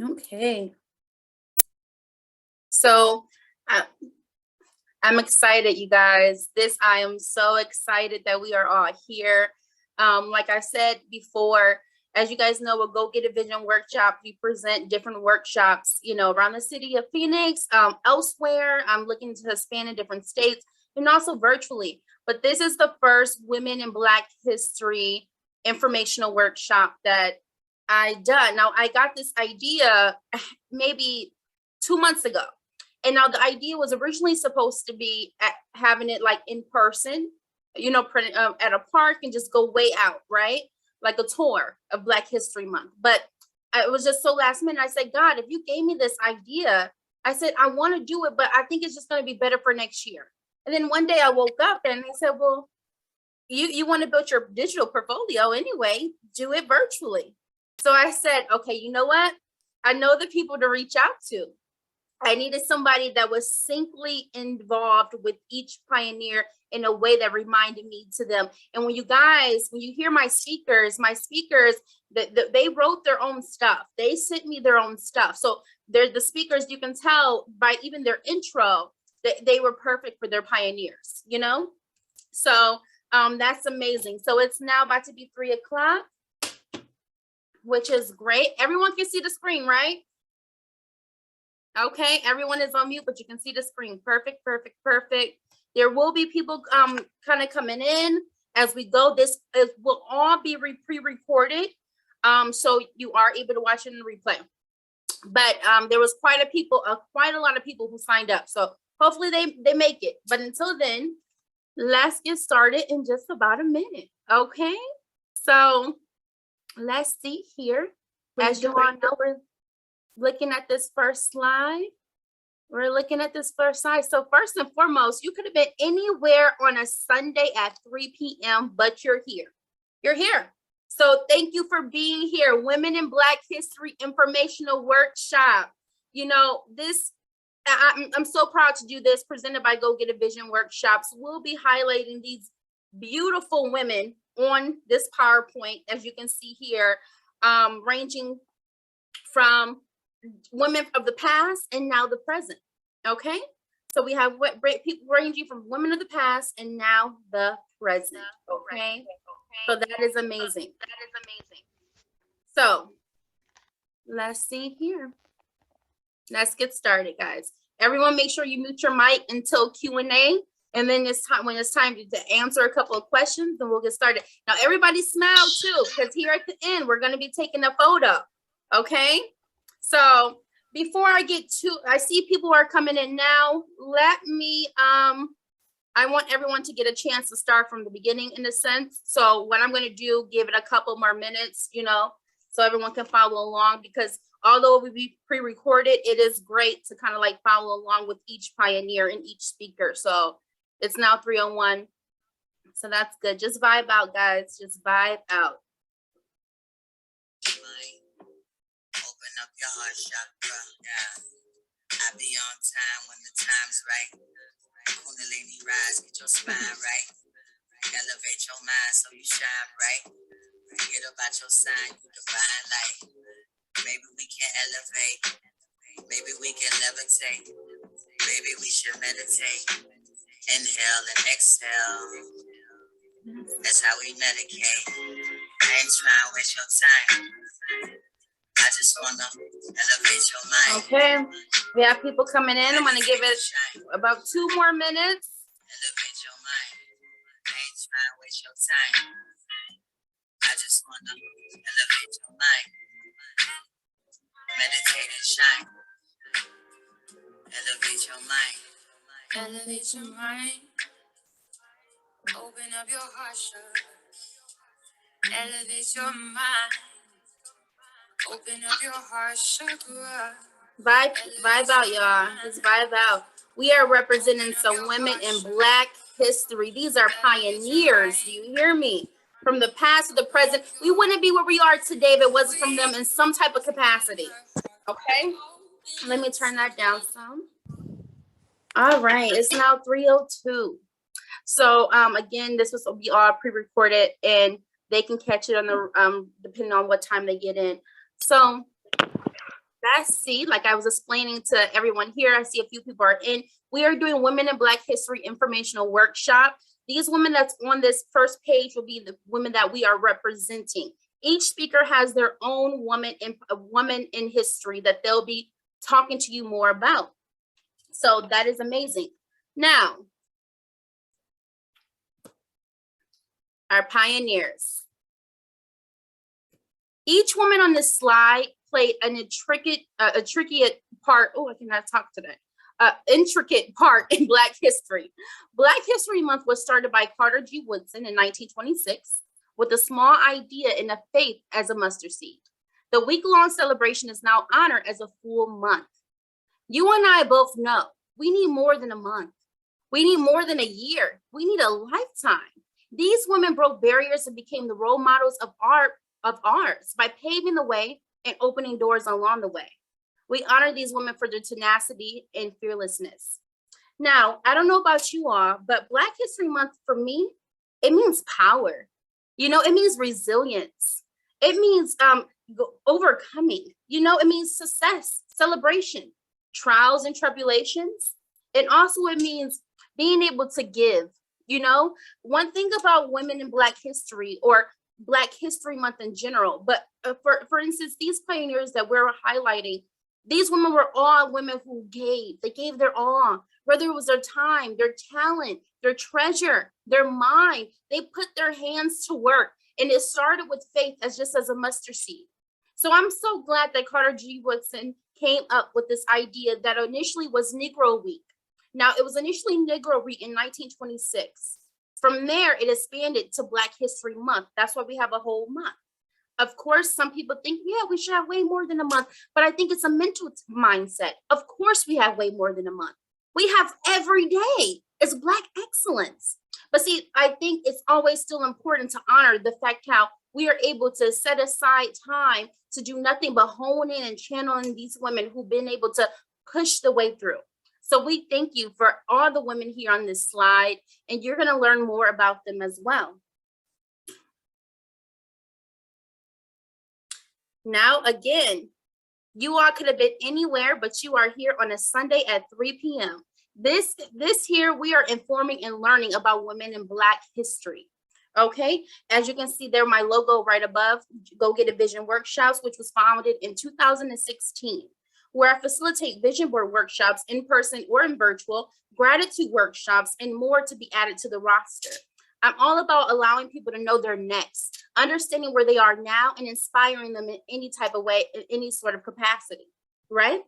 Okay. So I'm excited, you guys. I am so excited that we are all here. Like I said before, as you guys know, with Go Get a Vision workshop, we present different workshops, around the city of Phoenix, elsewhere. I'm looking to expand in different states and also virtually. But this is the first Women in Black History informational workshop that I done. Now, I got this idea maybe 2 months ago. And now the idea was originally supposed to be having it like in person, at a park and just go way out, right? Like a tour of Black History Month. But it was just so last minute. I said, God, if you gave me this idea, I said, I want to do it, but I think it's just going to be better for next year. And then one day I woke up and I said, well, you want to build your digital portfolio anyway, do it virtually. So I said, okay, you know what? I know the people to reach out to. I needed somebody that was simply involved with each pioneer in a way that reminded me to them. And when you hear my speakers, they wrote their own stuff. They sent me their own stuff. So they're the speakers, you can tell by even their intro that they were perfect for their pioneers, So that's amazing. So it's now about to be 3:00, which is great. Everyone can see the screen, right? Okay, everyone is on mute, but you can see the screen. Perfect, perfect, perfect. There will be people kind of coming in as we go. This will all be pre-recorded, so you are able to watch it in the replay. But there was quite a lot of people who signed up, so hopefully they make it. But until then, let's get started in just about a minute. Okay, so let's see here. As you all know, we're looking at this first slide. So first and foremost, you could have been anywhere on a Sunday at 3 p.m., but you're here. You're here. So thank you for being here. Women in Black History Informational Workshop. I'm so proud to do this, presented by Go Get a Vision Workshops. We'll be highlighting these beautiful women on this PowerPoint, as you can see here, ranging from women of the past and now the present. Okay, so we have people ranging from women of the past and now the present. Okay, so that is amazing. So let's see here. Let's get started, guys. Everyone, make sure you mute your mic until Q&A, and then when it's time to answer a couple of questions, then we'll get started. Now, everybody smile too, because here at the end we're going to be taking a photo. Okay. So before I see people are coming in now. I want everyone to get a chance to start from the beginning in a sense. So what I'm going to do, give it a couple more minutes, so everyone can follow along, because although we be pre-recorded, it is great to kind of like follow along with each pioneer and each speaker. So it's now 3:01. So that's good. Just vibe out, guys. Just vibe out. Up your heart chakra, yeah. I be on time when the time's right. Kundalini rise, get your spine right. Elevate your mind so you shine bright. Forget about your sign, you divine light. Maybe we can elevate. Maybe we can levitate. Maybe we should meditate. Inhale and exhale. That's how we medicate. I ain't trying to waste your time. I just want to elevate your mind. Okay, we have people coming in. I'm going to give it about 2 more minutes. Elevate your mind. I ain't trying to waste your time. I just want to elevate your mind. Meditate and shine. Elevate your mind. Elevate your mind. Open up your heart, chakra. Elevate your mind. Open up your heart chakra. Vibe out, y'all. Just vibe out. We are representing some women in Black history. These are pioneers. Do you hear me? From the past to the present. We wouldn't be where we are today if it wasn't from them in some type of capacity. Okay? Let me turn that down some. All right. It's now 3:02. So again, this will be all pre-recorded, and they can catch it on the depending on what time they get in. So That's, see, like I was explaining to everyone here, I see a few people are in. We are doing Women in Black History informational workshop. These women that's on this first page will be the women that we are representing. Each speaker has their own woman in history that they'll be talking to you more about. So that is amazing. Now, our pioneers. Each woman on this slide played an intricate part. Oh, I cannot talk today. Intricate part in Black history. Black History Month was started by Carter G. Woodson in 1926 with a small idea and a faith as a mustard seed. The week-long celebration is now honored as a full month. You and I both know we need more than a month. We need more than a year. We need a lifetime. These women broke barriers and became the role models of ours by paving the way and opening doors along the way. We honor these women for their tenacity and fearlessness. Now, I don't know about you all, but Black History Month for me, it means power. You know, it means resilience. It means overcoming. You know, it means success, celebration, trials and tribulations. And also it means being able to give. You know, one thing about women in Black history or Black History Month in general, but for instance, these pioneers that we're highlighting, these women were all women who gave. They gave their all, whether it was their time, their talent, their treasure, their mind. They put their hands to work, and it started with faith as a mustard seed. So I'm so glad that Carter G. Woodson came up with this idea that initially was Negro Week. Now, it was initially Negro Week in 1926. From there, it expanded to Black History Month. That's why we have a whole month. Of course, some people think, yeah, we should have way more than a month, but I think it's a mental mindset. Of course, we have way more than a month. We have every day. It's Black excellence. But see, I think it's always still important to honor the fact how we are able to set aside time to do nothing but hone in and channel in these women who've been able to push the way through. So we thank you for all the women here on this slide, and you're going to learn more about them as well. Now, again, you all could have been anywhere, but you are here on a Sunday at 3 p.m. This here, we are informing and learning about women in Black history. Okay, as you can see there, my logo right above, Go Get It Vision Workshops, which was founded in 2016. Where I facilitate vision board workshops in person or in virtual, gratitude workshops, and more to be added to the roster. I'm all about allowing people to know their next, understanding where they are now, and inspiring them in any type of way, in any sort of capacity, right?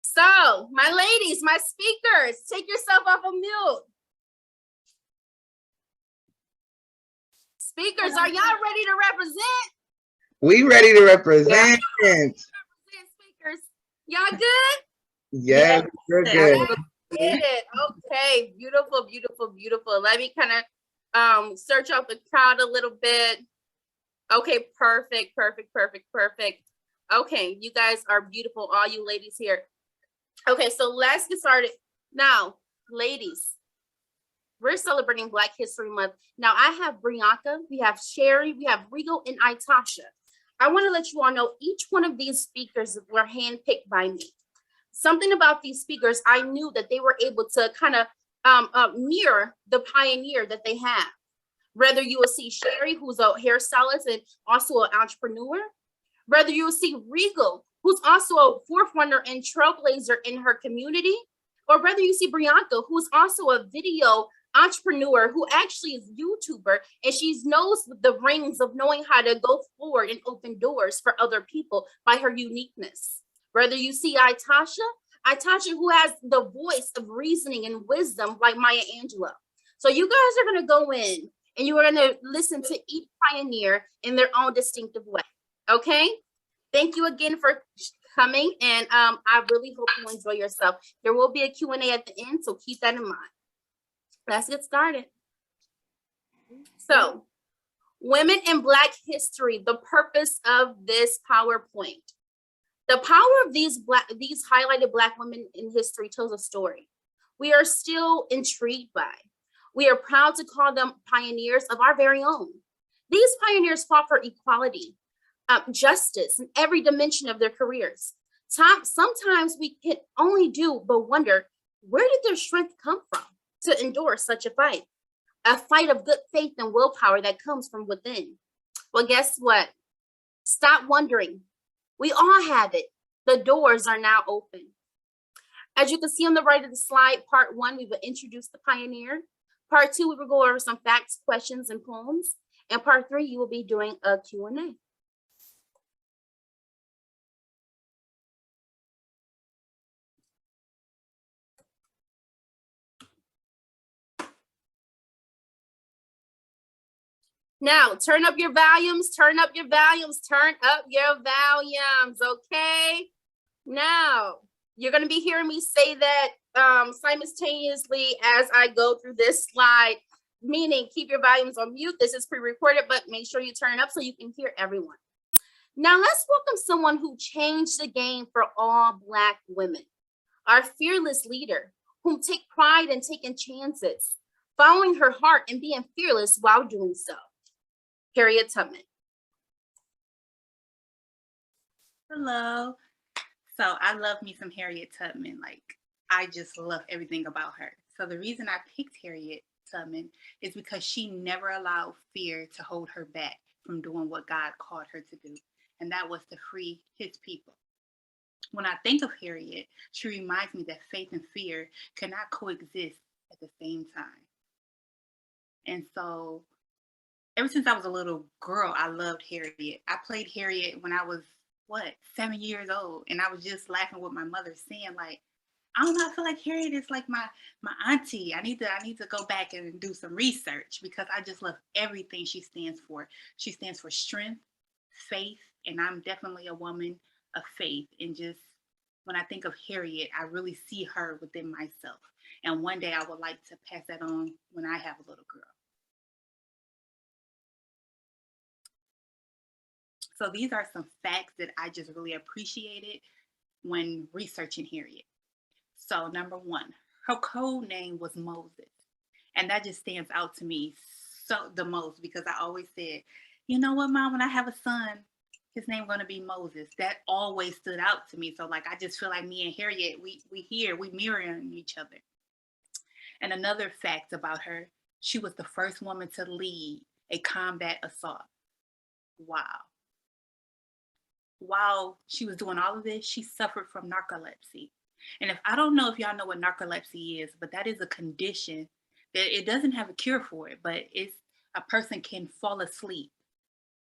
So, my ladies, my speakers, take yourself off of mute. Speakers, are y'all ready to represent? We ready to represent. Yeah. Y'all good? Yes, we're good. Get it. Okay, beautiful, beautiful, beautiful. Let me kind of search out the crowd a little bit. Okay, perfect, perfect, perfect, perfect. Okay, you guys are beautiful, all you ladies here. Okay, so let's get started. Now, ladies, we're celebrating Black History Month. Now, I have Brianca, we have Sherry, we have Regal, and Itasha. I want to let you all know each one of these speakers were handpicked by me. Something about these speakers, I knew that they were able to kind of mirror the pioneer that they have. Whether you will see Sherry, who's a hairstylist and also an entrepreneur. Whether you will see Regal, who's also a forerunner and trailblazer in her community. Or whether you see Brianca, who's also a video entrepreneur who actually is YouTuber, and she knows the rings of knowing how to go forward and open doors for other people by her uniqueness. Whether you see Itasha who has the voice of reasoning and wisdom like Maya Angelou. So you guys are going to go in and you are going to listen to each pioneer in their own distinctive way. Okay? Thank you again for coming, and I really hope you enjoy yourself. There will be a Q&A at the end, so keep that in mind. Let's get started. So, women in Black history, the purpose of this PowerPoint. The power of these highlighted Black women in history tells a story we are still intrigued by. We are proud to call them pioneers of our very own. These pioneers fought for equality, justice in every dimension of their careers. Sometimes we can only do but wonder, where did their strength come from to endure such a fight of good faith and willpower that comes from within? Well, guess what? Stop wondering. We all have it. The doors are now open. As you can see on the right of the slide, part 1, we will introduce the pioneer. Part 2, we will go over some facts, questions, and poems. And part 3, you will be doing a Q&A. Now, turn up your volumes, turn up your volumes, turn up your volumes, okay? Now, you're going to be hearing me say that simultaneously as I go through this slide, meaning keep your volumes on mute. This is pre-recorded, but make sure you turn it up so you can hear everyone. Now, let's welcome someone who changed the game for all Black women, our fearless leader, whom take pride in taking chances, following her heart and being fearless while doing so. Harriet Tubman. Hello. So I love me some Harriet Tubman. Like, I just love everything about her. So the reason I picked Harriet Tubman is because she never allowed fear to hold her back from doing what God called her to do. And that was to free his people. When I think of Harriet, she reminds me that faith and fear cannot coexist at the same time. And so ever since I was a little girl, I loved Harriet. I played Harriet when I was, 7 years old. And I was just laughing with my mother saying, like, I don't know, I feel like Harriet is like my auntie. I need to go back and do some research because I just love everything she stands for. She stands for strength, faith, and I'm definitely a woman of faith. And just when I think of Harriet, I really see her within myself. And one day I would like to pass that on when I have a little girl. So these are some facts that I just really appreciated when researching Harriet. So number 1, her code name was Moses. And that just stands out to me so the most because I always said, you know what, Mom, when I have a son, his name going to be Moses. That always stood out to me. So like, I just feel like me and Harriet, we mirroring each other. And another fact about her, she was the first woman to lead a combat assault. Wow. While she was doing all of this, she suffered from narcolepsy. And I don't know if y'all know what narcolepsy is, but that is a condition that it doesn't have a cure for it, but it's a person can fall asleep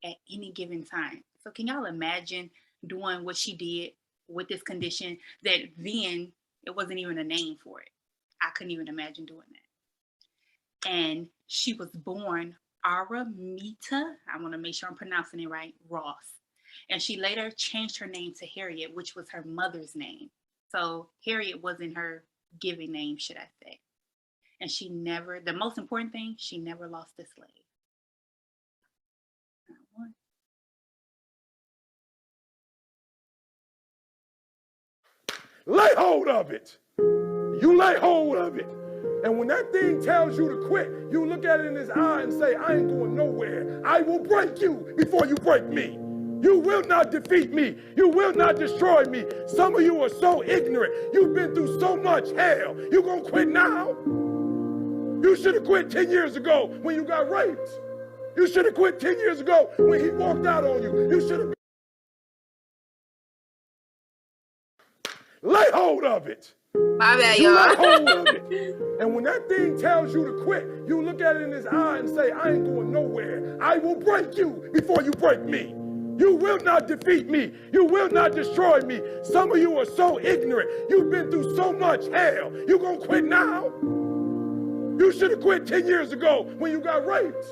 at any given time. So can y'all imagine doing what she did with this condition that then it wasn't even a name for it? I couldn't even imagine doing that. And she was born Aramita, I want to make sure I'm pronouncing it right, Ross. And she later changed her name to Harriet, which was her mother's name. So Harriet wasn't her given name, should I say. And she never, the most important thing, she never lost a slave. Lay hold of it. You lay hold of it. And when that thing tells you to quit, you look at it in his eye and say, I ain't going nowhere. I will break you before you break me. You will not defeat me. You will not destroy me. Some of you are so ignorant. You've been through so much hell. You gonna quit now? You should have quit 10 years ago when you got raped. You should have quit 10 years ago when he walked out on you. You should have. Lay hold of it. My bad, y'all. Lay hold of it. And when that thing tells you to quit, you look at it in his eye and say, I ain't going nowhere. I will break you before you break me. You will not defeat me. You will not destroy me. Some of you are so ignorant. You've been through so much hell. You gonna quit now? You should have quit 10 years ago when you got raped.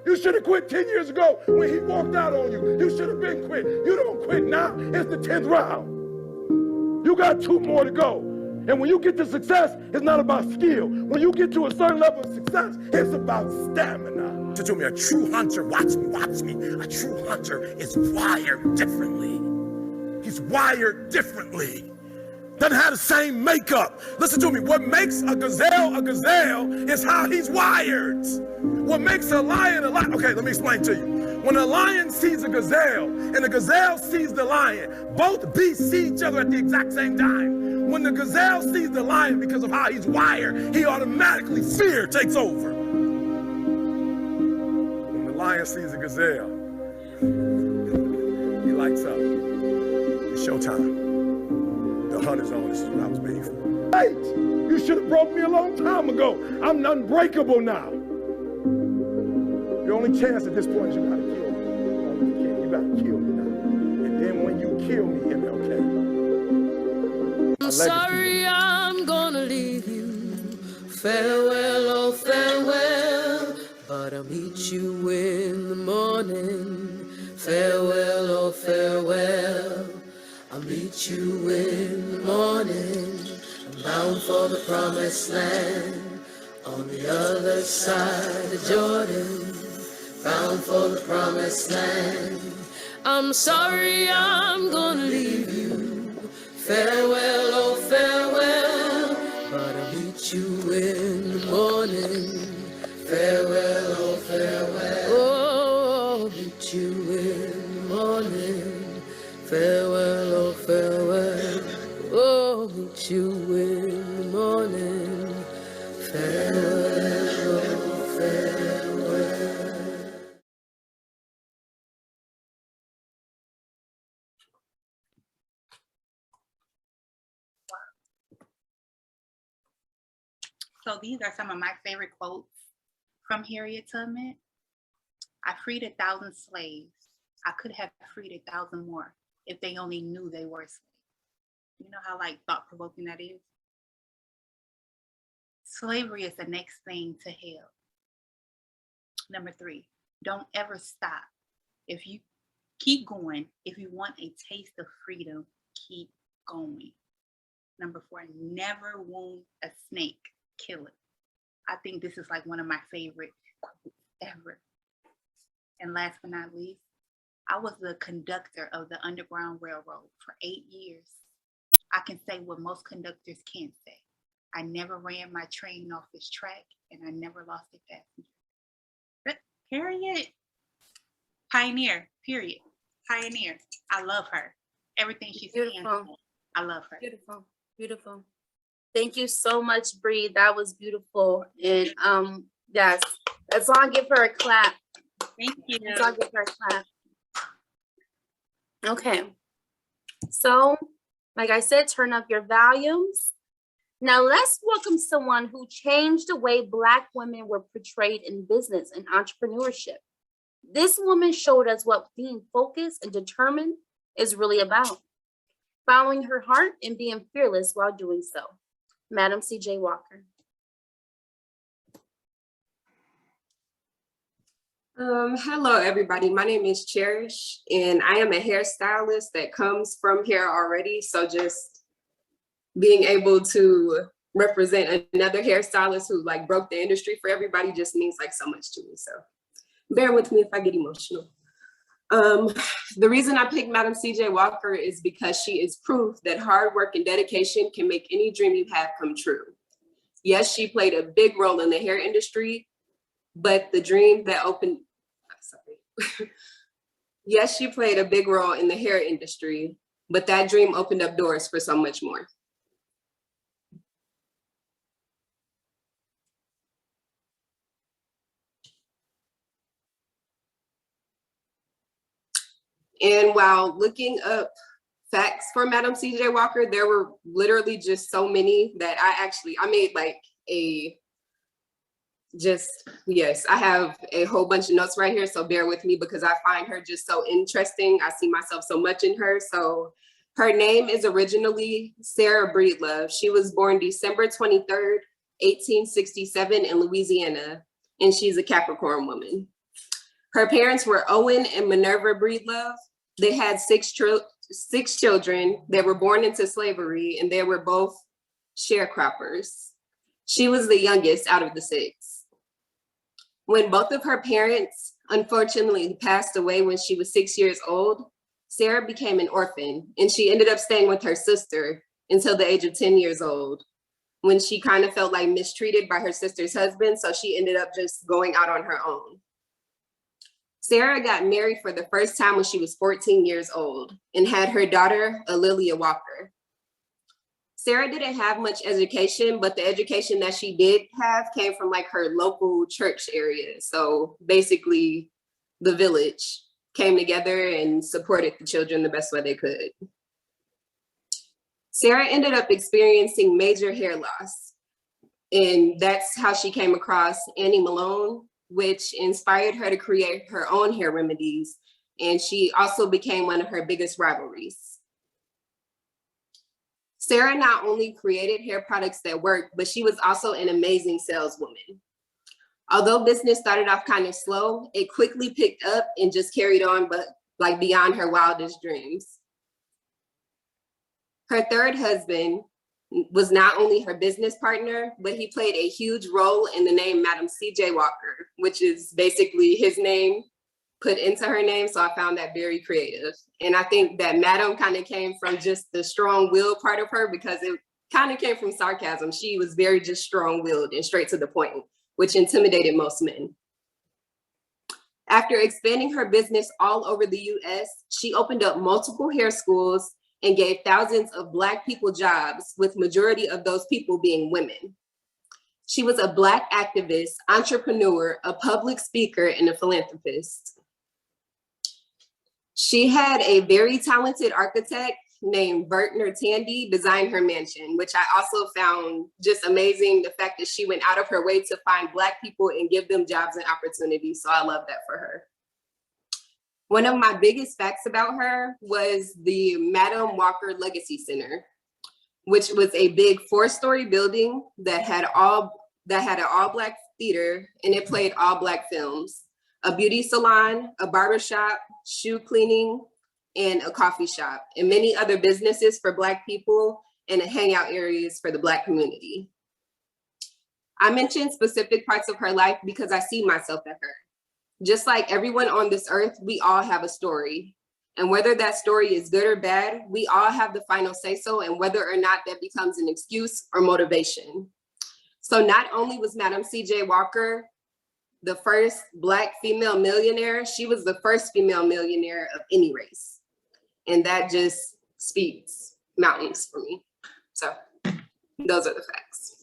You should have quit 10 years ago when he walked out on you. You should have been quit. You don't quit now. It's the 10th round. You got 2 more to go. And when you get to success, it's not about skill. When you get to a certain level of success, it's about stamina. To me, a true hunter, watch me. A true hunter is wired differently. He's wired differently. Doesn't have the same makeup. Listen to me, what makes a gazelle is how he's wired. What makes a lion a lion, okay, let me explain to you. When a lion sees a gazelle and a gazelle sees the lion, both beasts see each other at the exact same time. When the gazelle sees the lion, because of how he's wired, he automatically, fear takes over. When the lion sees a gazelle, he lights up. It's showtime. The hunt is on. This is what I was made for. Right. You should have broke me a long time ago. I'm unbreakable now. The only chance at this point is you gotta kill me. You gotta kill me now. And then when you kill me, MLK. I'm sorry I'm gonna leave you. Farewell, oh farewell. But I'll meet you in the morning. Farewell, oh farewell. I'll meet you in the morning. I'm bound for the promised land. On the other side of Jordan. Bound for the promised land. I'm sorry I'm gonna leave you. Farewell, oh farewell. But I'll meet you in the morning. Farewell, oh farewell. Oh, I'll meet you in the morning. Farewell, oh farewell. Oh, I'll meet you in the morning. Farewell, oh farewell. So these are some of my favorite quotes from Harriet Tubman. I freed 1,000 slaves. I could have freed 1,000 more if they only knew they were slaves. You know how like thought-provoking that is? Slavery is the next thing to hell. Number 3, don't ever stop. If you keep going, if you want a taste of freedom, keep going. Number 4, never wound a snake, kill it. I think this is like one of my favorite quotes ever. And last but not least, I was the conductor of the Underground Railroad for 8 years. I can say what most conductors can't say. I never ran my train off this track and I never lost a passenger. Harriet, pioneer, period. Pioneer. I love her. Everything she stands for. I love her. Beautiful, beautiful. Thank you so much, Bree. That was beautiful. And yes, let's all give her a clap. Thank you. Let's all give her a clap. Okay. So, like I said, turn up your volumes. Now let's welcome someone who changed the way Black women were portrayed in business and entrepreneurship. This woman showed us what being focused and determined is really about. Following her heart and being fearless while doing so. Madam C.J. Walker. Hello, everybody. My name is Cherish, and I am a hairstylist that comes from hair already. So just being able to represent another hairstylist who like broke the industry for everybody just means like so much to me. So bear with me if I get emotional. The reason I picked Madam C.J. Walker is because she is proof that hard work and dedication can make any dream you have come true. Yes, she played a big role in the hair industry, but the dream that opened, yes, she played a big role in the hair industry, but that dream opened up doors for so much more. And while looking up facts for Madam C.J. Walker, there were literally just so many that I made like yes, I have a whole bunch of notes right here, so bear with me because I find her just so interesting. I see myself so much in her. So her name is originally Sarah Breedlove. She was born December 23rd, 1867 in Louisiana, and she's a Capricorn woman. Her parents were Owen and Minerva Breedlove. They had six children that were born into slavery, and they were both sharecroppers. She was the youngest out of the 6. When both of her parents unfortunately passed away when she was 6 years old, Sarah became an orphan, and she ended up staying with her sister until the age of 10 years old, when she kind of felt like mistreated by her sister's husband, so she ended up just going out on her own. Sarah got married for the first time when she was 14 years old and had her daughter, Lilia Walker. Sarah didn't have much education, but the education that she did have came from like her local church area. So basically the village came together and supported the children the best way they could. Sarah ended up experiencing major hair loss. And that's how she came across Annie Malone, which inspired her to create her own hair remedies. And she also became one of her biggest rivalries. Sarah not only created hair products that worked, but she was also an amazing saleswoman. Although business started off kind of slow, it quickly picked up and just carried on, but like beyond her wildest dreams. Her third husband was not only her business partner, but he played a huge role in the name Madam C.J. Walker, which is basically his name put into her name. So I found that very creative. And I think that Madam kind of came from just the strong will part of her, because it kind of came from sarcasm. She was very just strong willed and straight to the point, which intimidated most men. After expanding her business all over the US, she opened up multiple hair schools and gave thousands of Black people jobs, with majority of those people being women. She was a Black activist, entrepreneur, a public speaker, and a philanthropist. She had a very talented architect named Bertner Tandy design her mansion, which I also found just amazing, the fact that she went out of her way to find Black people and give them jobs and opportunities. So I love that for her. One of my biggest facts about her was the Madam Walker Legacy Center, which was a big 4-story building that had an all-Black theater, and it played all Black films, a beauty salon, a barbershop, shoe cleaning, and a coffee shop, and many other businesses for Black people and hangout areas for the Black community. I mentioned specific parts of her life because I see myself in her. Just like everyone on this earth, we all have a story. And whether that story is good or bad, we all have the final say-so, and whether or not that becomes an excuse or motivation. So not only was Madam C.J. Walker the first Black female millionaire, she was the first female millionaire of any race. And that just speaks mountains for me. So those are the facts.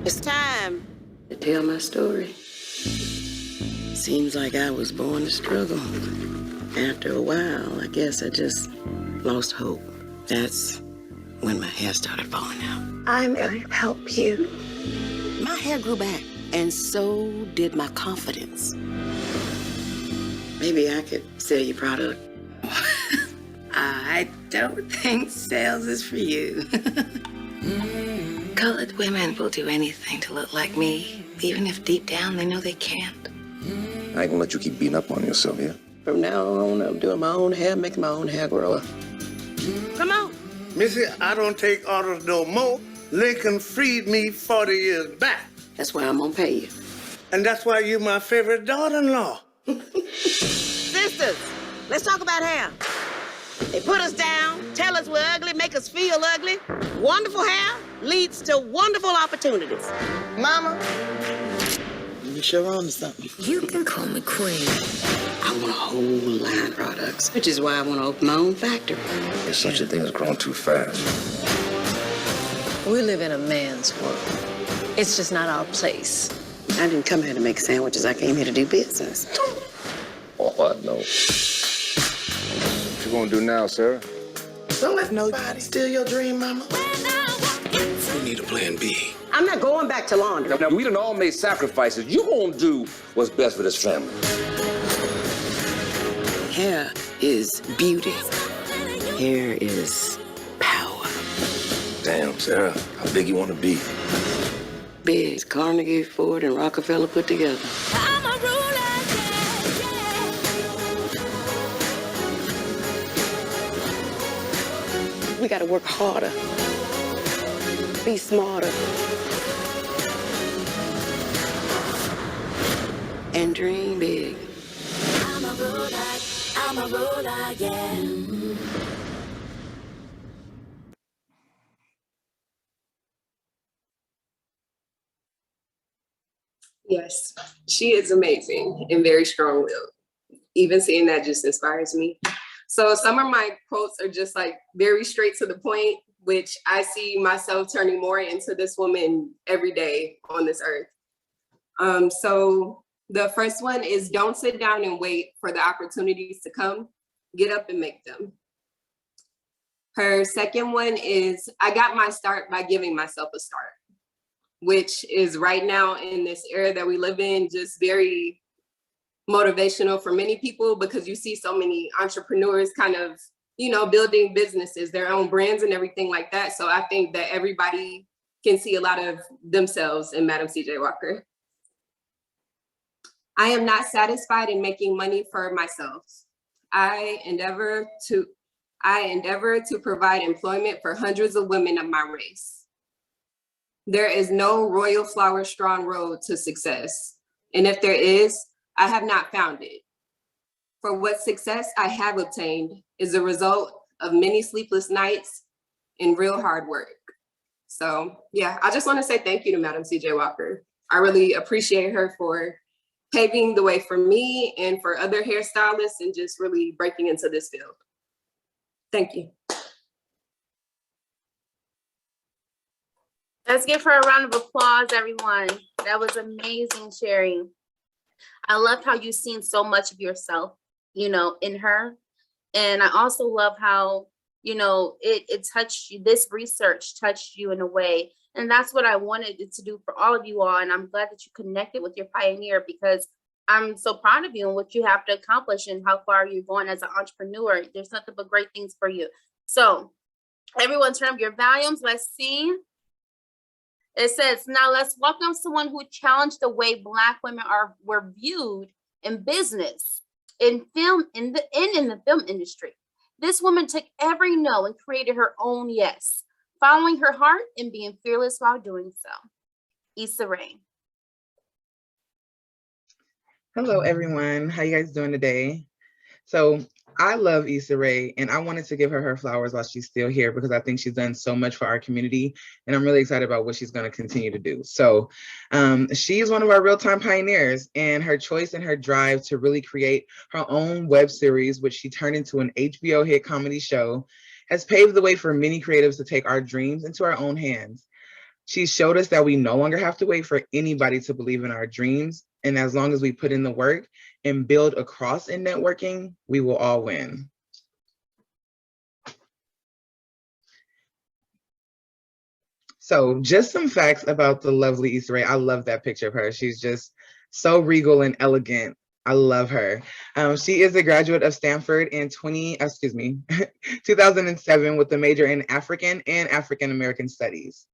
It's time to tell my story. Seems like I was born to struggle. After a while, I guess I just lost hope. That's when my hair started falling out. I'm going to help you. My hair grew back, and so did my confidence. Maybe I could sell your product. I don't think sales is for you. Colored women will do anything to look like me, even if deep down they know they can't. I ain't gonna let you keep beating up on yourself, yeah? From now on, I'm doing my own hair, making my own hair grower. Come on. Missy, I don't take orders no more. Lincoln freed me 40 years back. That's why I'm gonna pay you. And that's why you're my favorite daughter-in-law. Sisters, let's talk about hair. They put us down, tell us we're ugly, make us feel ugly. Wonderful hair leads to wonderful opportunities. Mama, you sure on to something. You can call me Queen. I want a whole line of products, which is why I want to open my own factory. There's such a thing as growing too fast. We live in a man's world. It's just not our place. I didn't come here to make sandwiches. I came here to do business. Oh, I know. What you gonna do now, Sarah? Don't let nobody steal your dream, Mama. We need a plan B. I'm not going back to laundry. Now, we done all made sacrifices. You gonna do what's best for this family. Hair is beauty. Hair is power. Damn, Sarah, how big you want to be? Big. Carnegie, Ford, and Rockefeller put together. I'm a ruler, We gotta work harder. Be smarter. and dream big. I'm a ruler, yeah. Yes, she is amazing and very strong-willed. Even seeing that just inspires me. So some of my quotes are just like very straight to the point, which I see myself turning more into this woman every day on this earth. So the first one is, don't sit down and wait for the opportunities to come. Get up and make them. Her second one is, I got my start by giving myself a start, which is right now in this era that we live in, just very motivational for many people, because you see so many entrepreneurs kind of, you know, building businesses, their own brands and everything like that. So I think that everybody can see a lot of themselves in Madam C.J. Walker. I am not satisfied in making money for myself. I endeavor to provide employment for hundreds of women of my race. There is no royal flower strong road to success. And if there is, I have not found it. For what success I have obtained is a result of many sleepless nights and real hard work. So yeah, I just want to say thank you to Madam C.J. Walker. I really appreciate her for paving the way for me and for other hairstylists and just really breaking into this field. Thank you. Let's give her a round of applause, everyone. That was amazing sharing. I loved how you've seen so much of yourself, you know, in her. And I also love how, you know, it touched you, this research touched you in a way. And that's what I wanted it to do for all of you all. And I'm glad that you connected with your pioneer, because I'm so proud of you and what you have to accomplish and how far you're going as an entrepreneur. There's nothing but great things for you. So everyone turn up your volumes. Let's see. It says, now let's welcome someone who challenged the way Black women were viewed in business, in film, in the film industry. This woman took every no and created her own yes, following her heart and being fearless while doing so. Issa Rae. Hello, everyone. How you guys doing today? So I love Issa Rae, and I wanted to give her flowers while she's still here, because I think she's done so much for our community, and I'm really excited about what she's going to continue to do. So she's one of our real-time pioneers, and her choice and her drive to really create her own web series, which she turned into an HBO hit comedy show, has paved the way for many creatives to take our dreams into our own hands. She showed us that we no longer have to wait for anybody to believe in our dreams. And as long as we put in the work and build across in networking, we will all win. So just some facts about the lovely Issa Rae. I love that picture of her. She's just so regal and elegant. I love her. She is a graduate of Stanford in 2007 with a major in African and African American Studies.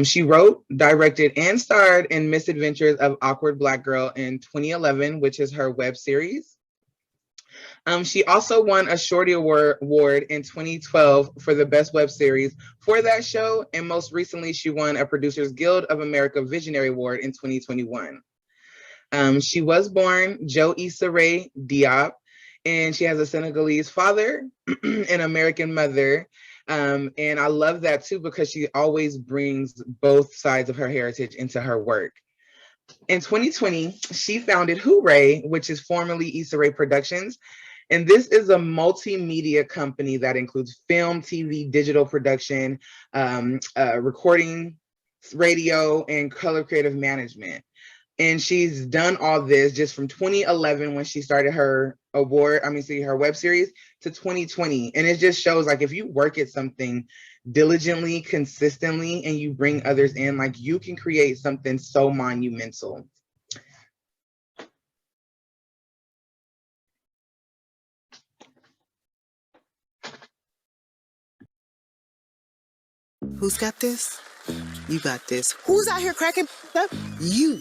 She wrote, directed, and starred in Misadventures of Awkward Black Girl in 2011, which is her web series. She also won a Shorty Award in 2012 for the best web series for that show. And most recently, she won a Producers Guild of America Visionary Award in 2021. She was born Jo Issa Rae Diop, and she has a Senegalese father, an American mother. And I love that too, because she always brings both sides of her heritage into her work. In 2020, she founded Hooray, which is formerly Issa Rae Productions. And this is a multimedia company that includes film, TV, digital production, recording, radio, and color creative management. And she's done all this just from 2011 when she started her her web series to 2020. And it just shows, like, if you work at something diligently, consistently, and you bring others in, like, you can create something so monumental. Who's got this? You got this. Who's out here cracking up? You.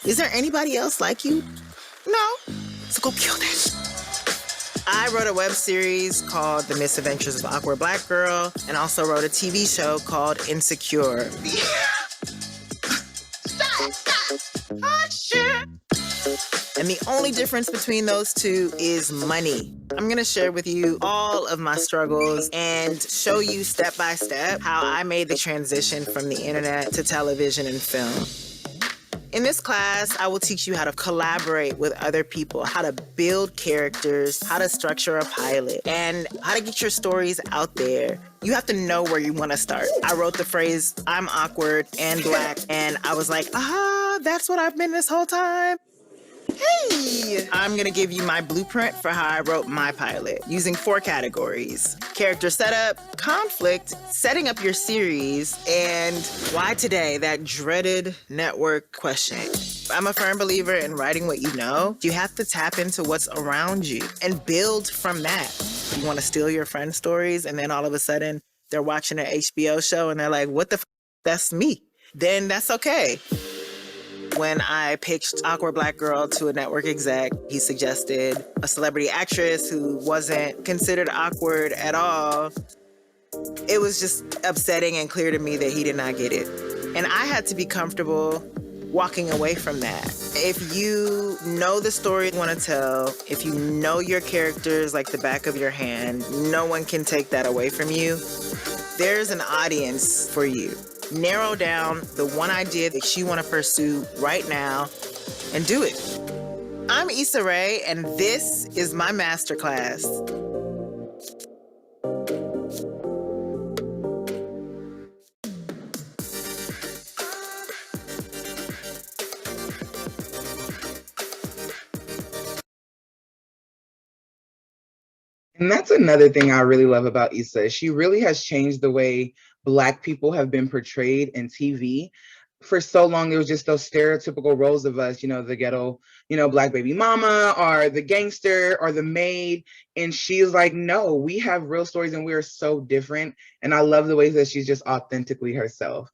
Is there anybody else like you? No. So go kill that. I wrote a web series called The Misadventures of Awkward Black Girl, and also wrote a TV show called Insecure. Stop! Oh, shit! only difference between those two is money. I'm gonna share with you all of my struggles and show you step by step how I made the transition from the internet to television and film. In this class, I will teach you how to collaborate with other people, how to build characters, how to structure a pilot, and how to get your stories out there. You have to know where you want to start. I wrote the phrase, I'm awkward and Black, and I was like, that's what I've been this whole time. Hey! I'm gonna give you my blueprint for how I wrote my pilot using 4 categories: character setup, conflict, setting up your series, and why today, that dreaded network question. I'm a firm believer in writing what you know. You have to tap into what's around you and build from that. You wanna steal your friend's stories and then all of a sudden they're watching an HBO show and they're like, what the f***, that's me. Then that's okay. When I pitched Awkward Black Girl to a network exec, he suggested a celebrity actress who wasn't considered awkward at all. It was just upsetting and clear to me that he did not get it. And I had to be comfortable walking away from that. If you know the story you want to tell, if you know your characters like the back of your hand, no one can take that away from you. There's an audience for you. Narrow down the one idea that you want to pursue right now and do it. I'm Issa Rae, and this is my masterclass. And that's another thing I really love about Issa. She really has changed the way Black people have been portrayed in TV. For so long, it was just those stereotypical roles of us, the ghetto, Black baby mama, or the gangster, or the maid. And she's like, no, we have real stories and we are so different. And I love the ways that she's just authentically herself.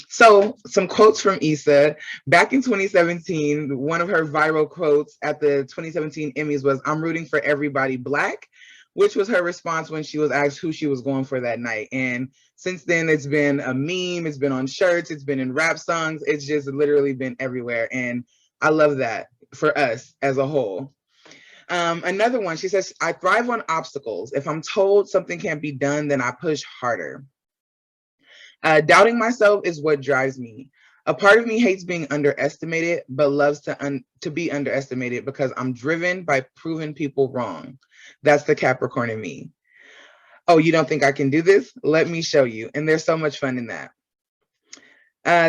So some quotes from Issa. Back in 2017, one of her viral quotes at the 2017 Emmys was, "I'm rooting for everybody Black," which was her response when she was asked who she was going for that night. And since then, it's been a meme, it's been on shirts, it's been in rap songs, it's just literally been everywhere. And I love that for us as a whole. Another one, she says, "I thrive on obstacles. If I'm told something can't be done, then I push harder. Doubting myself is what drives me. A part of me hates being underestimated, but loves to be underestimated because I'm driven by proving people wrong. That's the Capricorn in me. Oh, you don't think I can do this? Let me show you." And there's so much fun in that.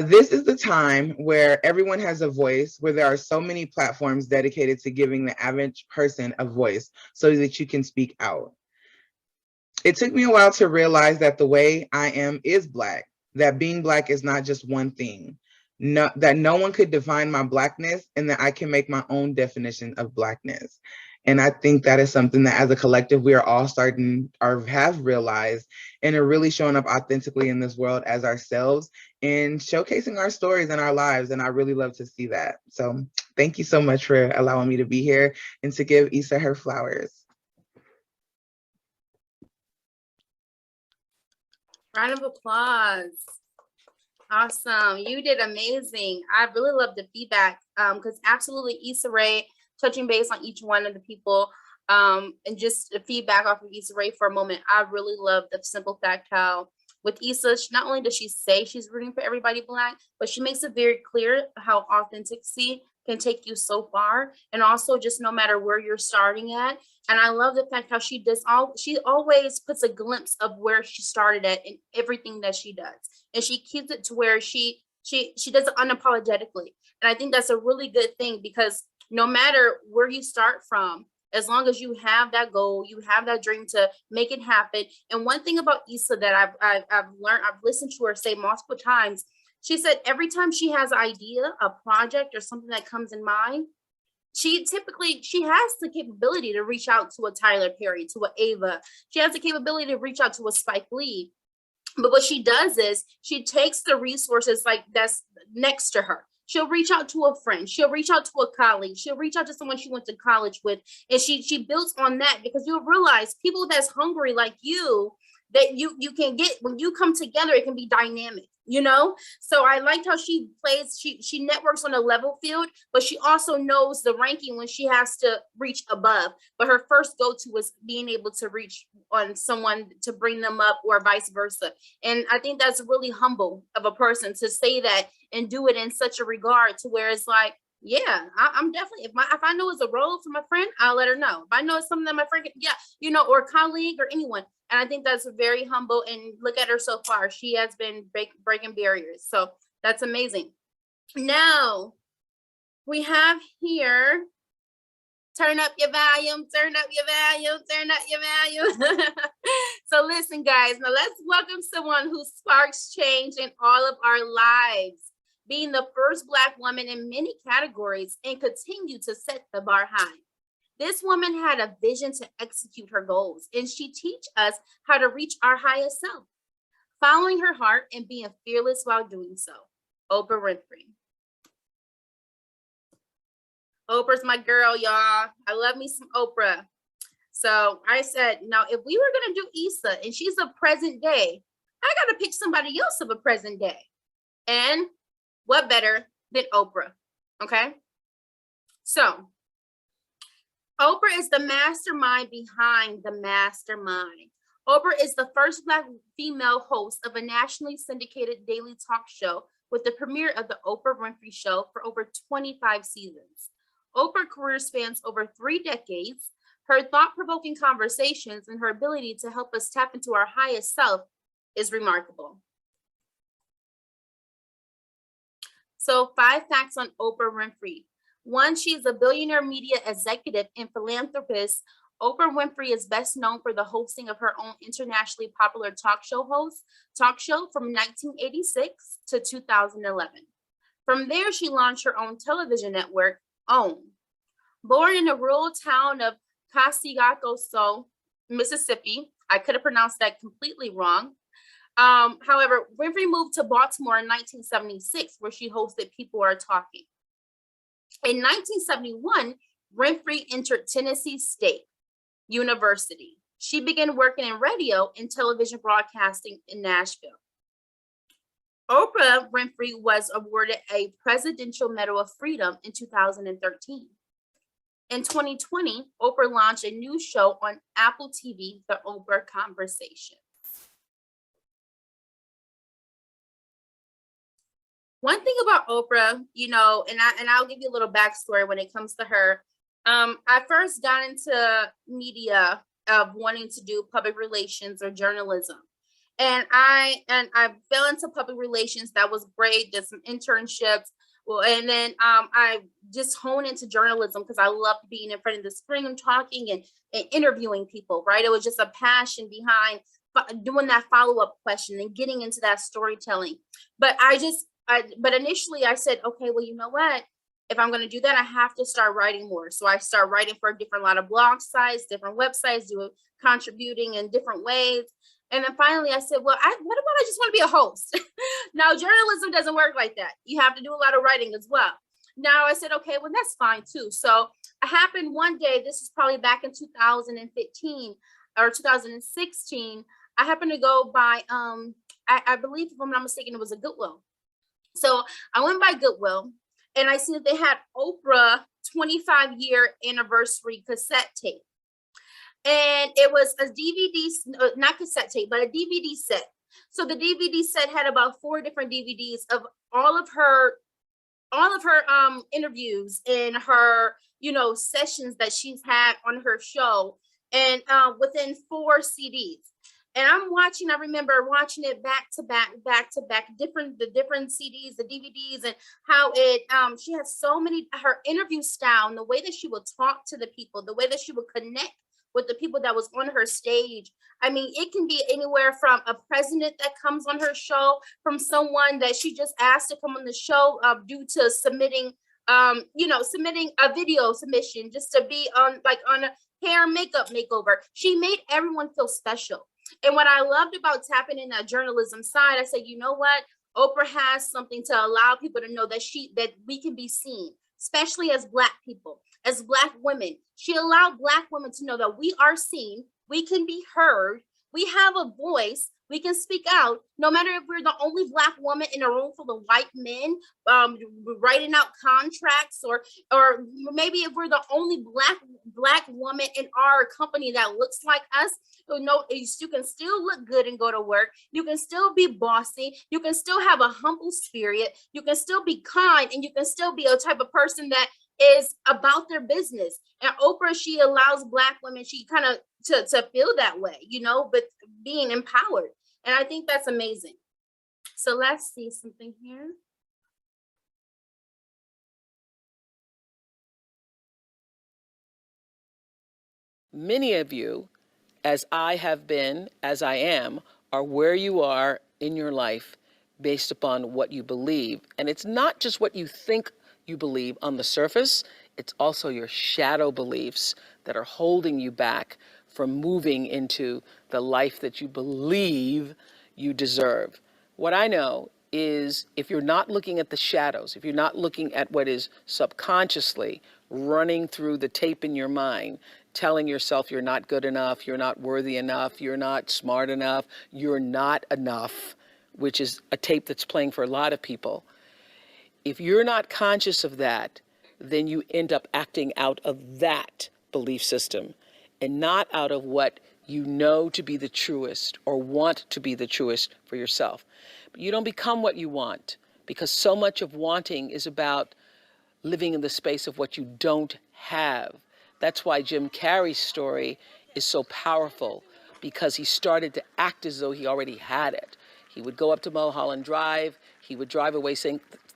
This is the time where everyone has a voice, where there are so many platforms dedicated to giving the average person a voice so that you can speak out. It took me a while to realize that the way I am is Black, that being Black is not just one thing, that no one could define my Blackness, and that I can make my own definition of Blackness. And I think that is something that as a collective, we are all starting or have realized and are really showing up authentically in this world as ourselves and showcasing our stories and our lives. And I really love to see that. So thank you so much for allowing me to be here and to give Issa her flowers. Round of applause. Awesome. You did amazing. I really love the feedback because absolutely Issa Rae, touching base on each one of the people and just the feedback off of Issa Rae for a moment. I really love the simple fact how with Issa, not only does she say she's rooting for everybody Black, but she makes it very clear how authenticity can take you so far, and also just no matter where you're starting at. And I love the fact how she always puts a glimpse of where she started at in everything that she does, and she keeps it to where she does it unapologetically. And I think that's a really good thing, because no matter where you start from, as long as you have that goal, you have that dream to make it happen. And one thing about Issa that I've learned, I've listened to her say multiple times, she said every time she has an idea, a project, or something that comes in mind, she has the capability to reach out to a Tyler Perry, to a Ava. She has the capability to reach out to a Spike Lee. But what she does is she takes the resources like that's next to her. She'll reach out to a friend. She'll reach out to a colleague. She'll reach out to someone she went to college with. And she builds on that, because you'll realize people that's hungry like you, that you can get, when you come together, it can be dynamic. you know? So I liked how she plays, she networks on a level field, but she also knows the ranking when she has to reach above. But her first go-to was being able to reach on someone to bring them up or vice versa. And I think that's really humble of a person to say that and do it in such a regard to where it's like, yeah, I'm definitely, if I know it's a role for my friend, I'll let her know. If I know it's something that my friend, yeah, you know, or a colleague or anyone. And I think that's very humble. And look at her so far. She has been breaking barriers. So that's amazing. Now we have here, turn up your volume, turn up your volume, turn up your volume. So listen, guys, now let's welcome someone who sparks change in all of our lives, being the first Black woman in many categories and continue to set the bar high. This woman had a vision to execute her goals, and she teach us how to reach our highest self, following her heart and being fearless while doing so. Oprah Winfrey. Oprah's my girl, y'all. I love me some Oprah. So I said, now, if we were going to do Issa and she's a present day, I got to pick somebody else of a present day. And what better than Oprah? Okay. So Oprah is the mastermind behind the mastermind. Oprah is the first Black female host of a nationally syndicated daily talk show with the premiere of the Oprah Winfrey Show for over 25 seasons. Oprah's career spans over 3 decades. Her thought-provoking conversations and her ability to help us tap into our highest self is remarkable. So 5 facts on Oprah Winfrey. 1, she's a billionaire media executive and philanthropist. Oprah Winfrey is best known for the hosting of her own internationally popular talk show from 1986 to 2011. From there, she launched her own television network, OWN. Born in the rural town of Castelow, Mississippi, I could have pronounced that completely wrong. However, Winfrey moved to Baltimore in 1976, where she hosted People Are Talking. In 1971, Winfrey entered Tennessee State University. She began working in radio and television broadcasting in Nashville. Oprah Winfrey was awarded a Presidential Medal of Freedom in 2013. In 2020, Oprah launched a new show on Apple TV, The Oprah Conversation. One thing about Oprah, you know, and I'll give you a little backstory when it comes to her. I first got into media of wanting to do public relations or journalism. And I fell into public relations. That was great. Did some internships. Well, and then I just honed into journalism because I loved being in front of the screen and talking and interviewing people, right? It was just a passion behind doing that follow-up question and getting into that storytelling. But initially I said, okay, well, you know what? If I'm going to do that, I have to start writing more. So I started writing for a lot of blog sites, different websites, contributing in different ways. And then finally I said, well, what about I just want to be a host? Now, journalism doesn't work like that. You have to do a lot of writing as well. Now I said, okay, well, that's fine too. So it happened one day, this is probably back in 2015 or 2016. I happened to go by, I believe, if I'm not mistaken, it was a Goodwill. So I went by Goodwill and I see that they had Oprah 25-year anniversary cassette tape. And it was a DVD, not cassette tape, but a DVD set. So the DVD set had about 4 different DVDs of all of her interviews and her, sessions that she's had on her show, and within 4 CDs. And I remember watching it back to back, the different CDs, the DVDs, and how she has so many, her interview style and the way that she would talk to the people, the way that she would connect with the people that was on her stage. I mean, it can be anywhere from a president that comes on her show, from someone that she just asked to come on the show due to submitting a video submission just to be on a hair and makeup makeover. She made everyone feel special. And what I loved about tapping in that journalism side, I said, you know what? Oprah has something to allow people to know that we can be seen, especially as Black people, as Black women. She allowed Black women to know that we are seen, we can be heard, we have a voice, We can speak out, no matter if we're the only Black woman in a room full of white men, writing out contracts, or maybe if we're the only black woman in our company that looks like us. You can still look good and go to work. You can still be bossy. You can still have a humble spirit. You can still be kind, and you can still be a type of person that is about their business. And Oprah, she allows Black women, she kind of to feel that way, but being empowered. And I think that's amazing. So let's see something here. Many of you, as I have been, as I am, are where you are in your life based upon what you believe. And it's not just what you think you believe on the surface, it's also your shadow beliefs that are holding you back from moving into the life that you believe you deserve. What I know is if you're not looking at the shadows, if you're not looking at what is subconsciously running through the tape in your mind, telling yourself you're not good enough, you're not worthy enough, you're not smart enough, you're not enough, which is a tape that's playing for a lot of people. If you're not conscious of that, then you end up acting out of that belief system and not out of what you know to be the truest or want to be the truest for yourself. But you don't become what you want, because so much of wanting is about living in the space of what you don't have. That's why Jim Carrey's story is so powerful, because he started to act as though he already had it. He would go up to Mulholland Drive, he would drive away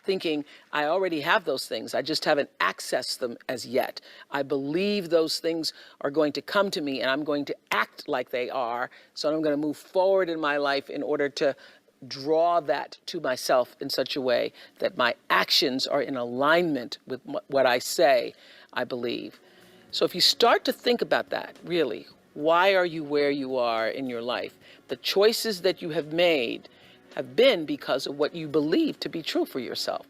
thinking, I already have those things, I just haven't accessed them as yet. I believe those things are going to come to me and I'm going to act like they are, so I'm going to move forward in my life in order to draw that to myself in such a way that my actions are in alignment with what I say I believe. So if you start to think about that, really, why are you where you are in your life? The choices that you have made have been because of what you believe to be true for yourself.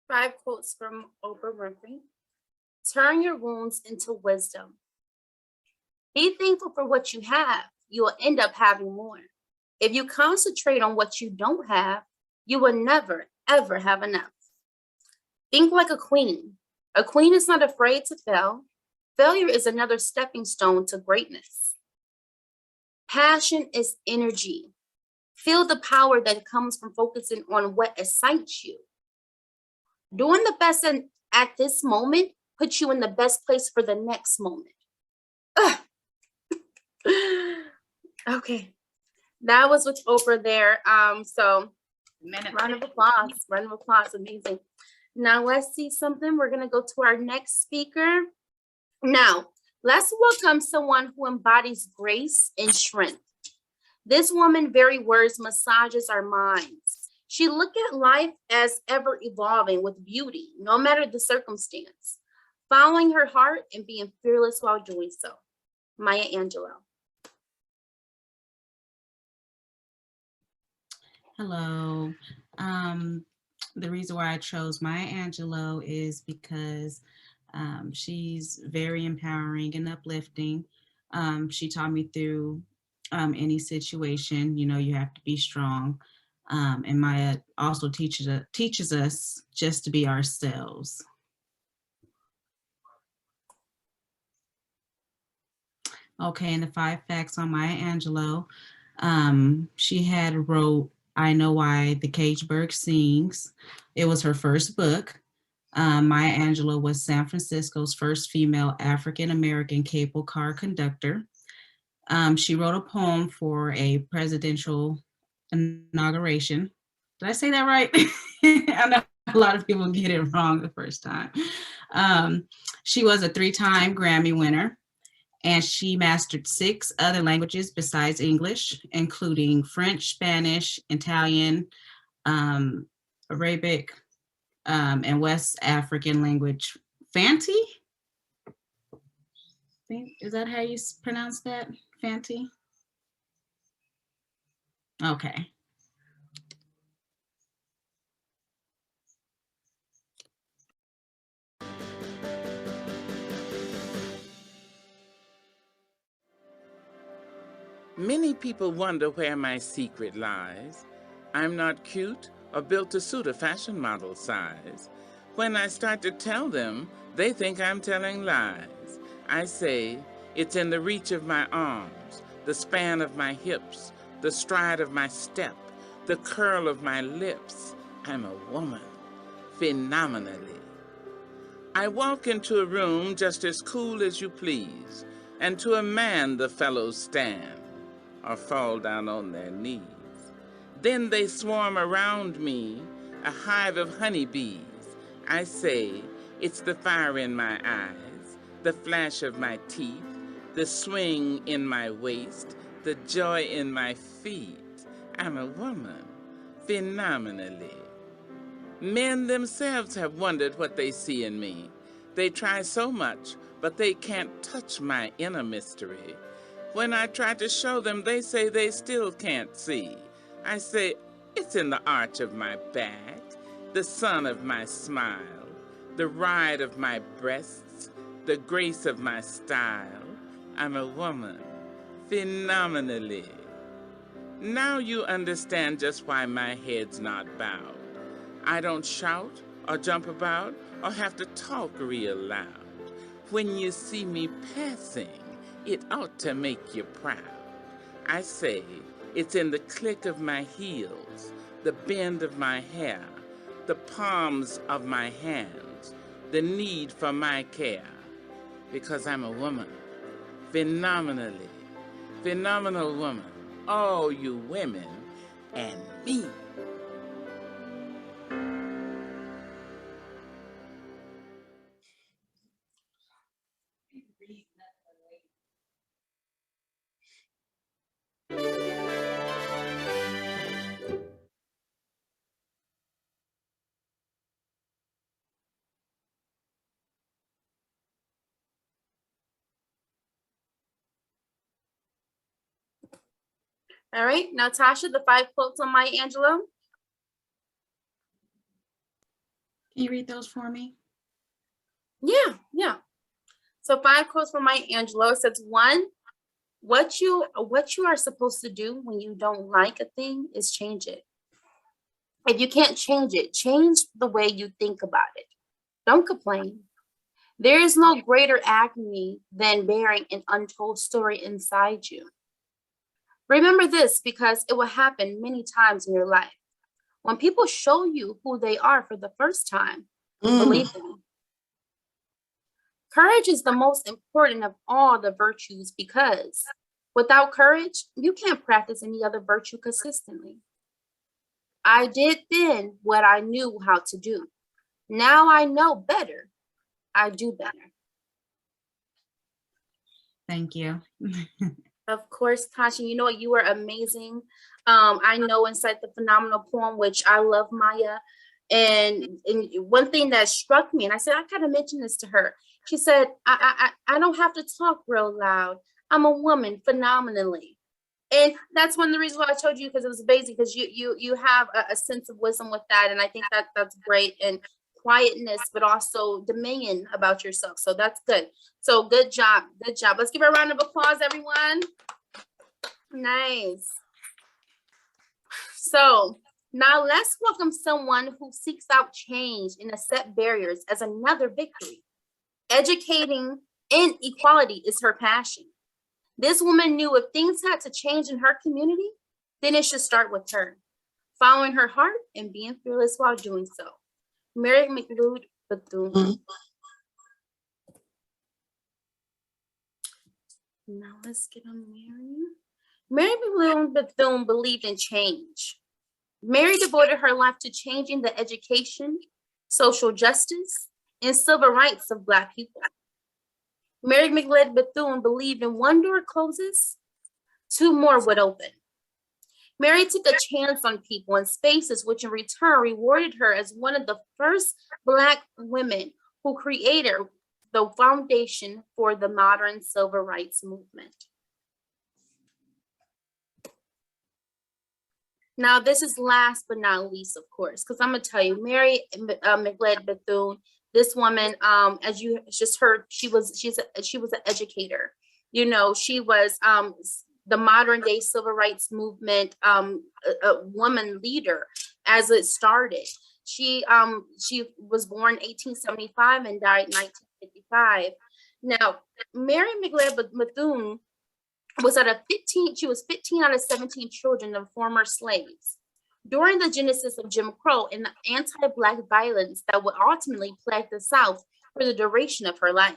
Five quotes from Oprah Winfrey. Turn your wounds into wisdom. Be thankful for what you have. You will end up having more. If you concentrate on what you don't have, you will never, ever have enough. Think like a queen. A queen is not afraid to fail. Failure is another stepping stone to greatness. Passion is energy. Feel the power that comes from focusing on what excites you. Doing the best at this moment puts you in the best place for the next moment. Okay, that was with Oprah there. So round of applause, amazing. Now let's see something. We're gonna go to our next speaker. Now, let's welcome someone who embodies grace and strength. This woman very words massages our minds. She looked at life as ever evolving with beauty, no matter the circumstance, following her heart and being fearless while doing so. Maya Angelou. Hello. The reason why I chose Maya Angelou is because she's very empowering and uplifting. She taught me through any situation, you have to be strong. And Maya also teaches us just to be ourselves. Okay, and the 5 facts on Maya Angelou. She had wrote I Know Why the Caged Bird Sings. It was her first book. Maya Angelou was San Francisco's first female African-American cable car conductor. She wrote a poem for a presidential inauguration. Did I say that right? I know a lot of people get it wrong the first time. She was a 3-time Grammy winner, and she mastered 6 other languages besides English, including French, Spanish, Italian, Arabic, and West African language. Fanti? Is that how you pronounce that? Fanti? Okay. Many people wonder where my secret lies. I'm not cute or built to suit a fashion model size. When I start to tell them, they think I'm telling lies. I say, it's in the reach of my arms, the span of my hips, the stride of my step, the curl of my lips. I'm a woman, phenomenally. I walk into a room just as cool as you please, and to a man the fellows stand or fall down on their knees. Then they swarm around me, a hive of honeybees. I say, it's the fire in my eyes, the flash of my teeth, the swing in my waist, the joy in my feet. I'm a woman, phenomenally. Men themselves have wondered what they see in me. They try so much, but they can't touch my inner mystery. When I try to show them, they say they still can't see. I say, it's in the arch of my back, the sun of my smile, the ride of my breasts, the grace of my style. I'm a woman, phenomenally. Now you understand just why my head's not bowed. I don't shout or jump about or have to talk real loud. When you see me passing, it ought to make you proud. I say, it's in the click of my heels, the bend of my hair, the palms of my hands, the need for my care. Because I'm a woman, phenomenally, phenomenal woman, all you women and me. All right, now Tasha, the 5 quotes on Maya Angelou. Can you read those for me? Yeah. So 5 quotes from Maya Angelou. It says, 1, what you are supposed to do when you don't like a thing is change it. If you can't change it, change the way you think about it. Don't complain. There is no greater agony than bearing an untold story inside you. Remember this, because it will happen many times in your life. When people show you who they are for the first time, believe them. Courage is the most important of all the virtues, because without courage, you can't practice any other virtue consistently. I did then what I knew how to do. Now I know better. I do better. Thank you. Of course, Tasha, you know what? You were amazing. I know inside the phenomenal poem, which I love Maya. And one thing that struck me, and I said, I gotta mention this to her. She said, I don't have to talk real loud. I'm a woman phenomenally. And that's one of the reasons why I told you, because it was basic, because you have a sense of wisdom with that. And I think that's great. And quietness, but also dominion about yourself. So that's good. So good job. Good job. Let's give her a round of applause, everyone. Nice. So now let's welcome someone who seeks out change and accept barriers as another victory. Educating inequality is her passion. This woman knew if things had to change in her community, then it should start with her, following her heart and being fearless while doing so. Mary McLeod Bethune. Now let's get on Mary. Mary McLeod Bethune believed in change. Mary devoted her life to changing the education, social justice, and civil rights of Black people. Mary McLeod Bethune believed in one door closes, 2 more would open. Mary took a chance on people and spaces, which in return rewarded her as one of the first Black women who created the foundation for the modern civil rights movement. Now, this is last but not least, of course, because I'm gonna tell you, Mary McLeod Bethune, this woman, as you just heard, she was an educator. You know, she was the modern day civil rights movement, a woman leader as it started. She was born 1875 and died 1955. Now, Mary McLeod Bethune was she was 15 out of 17 children of former slaves. During the genesis of Jim Crow and the anti-Black violence that would ultimately plague the South for the duration of her life.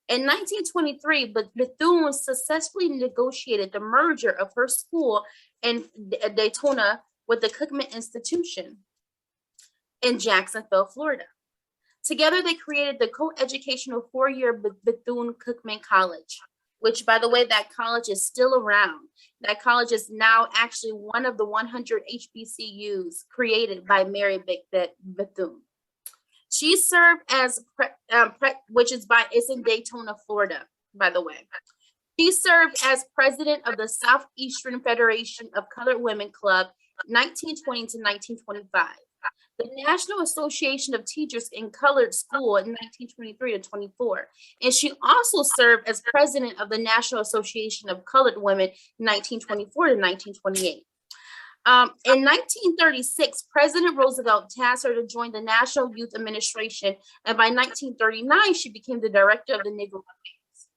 In 1923, Bethune successfully negotiated the merger of her school in Daytona with the Cookman Institution in Jacksonville, Florida. Together, they created the co-educational four-year Bethune-Cookman College, which, by the way, that college is still around. That college is now actually one of the 100 HBCUs created by Mary Bethune. She served as, it's in Daytona, Florida, by the way. She served as president of the Southeastern Federation of Colored Women Club, 1920 to 1925. The National Association of Teachers in Colored School in 1923 to 24. And she also served as president of the National Association of Colored Women, 1924 to 1928. In 1936, President Roosevelt tasked her to join the National Youth Administration, and by 1939, she became the director of the Negro Affairs.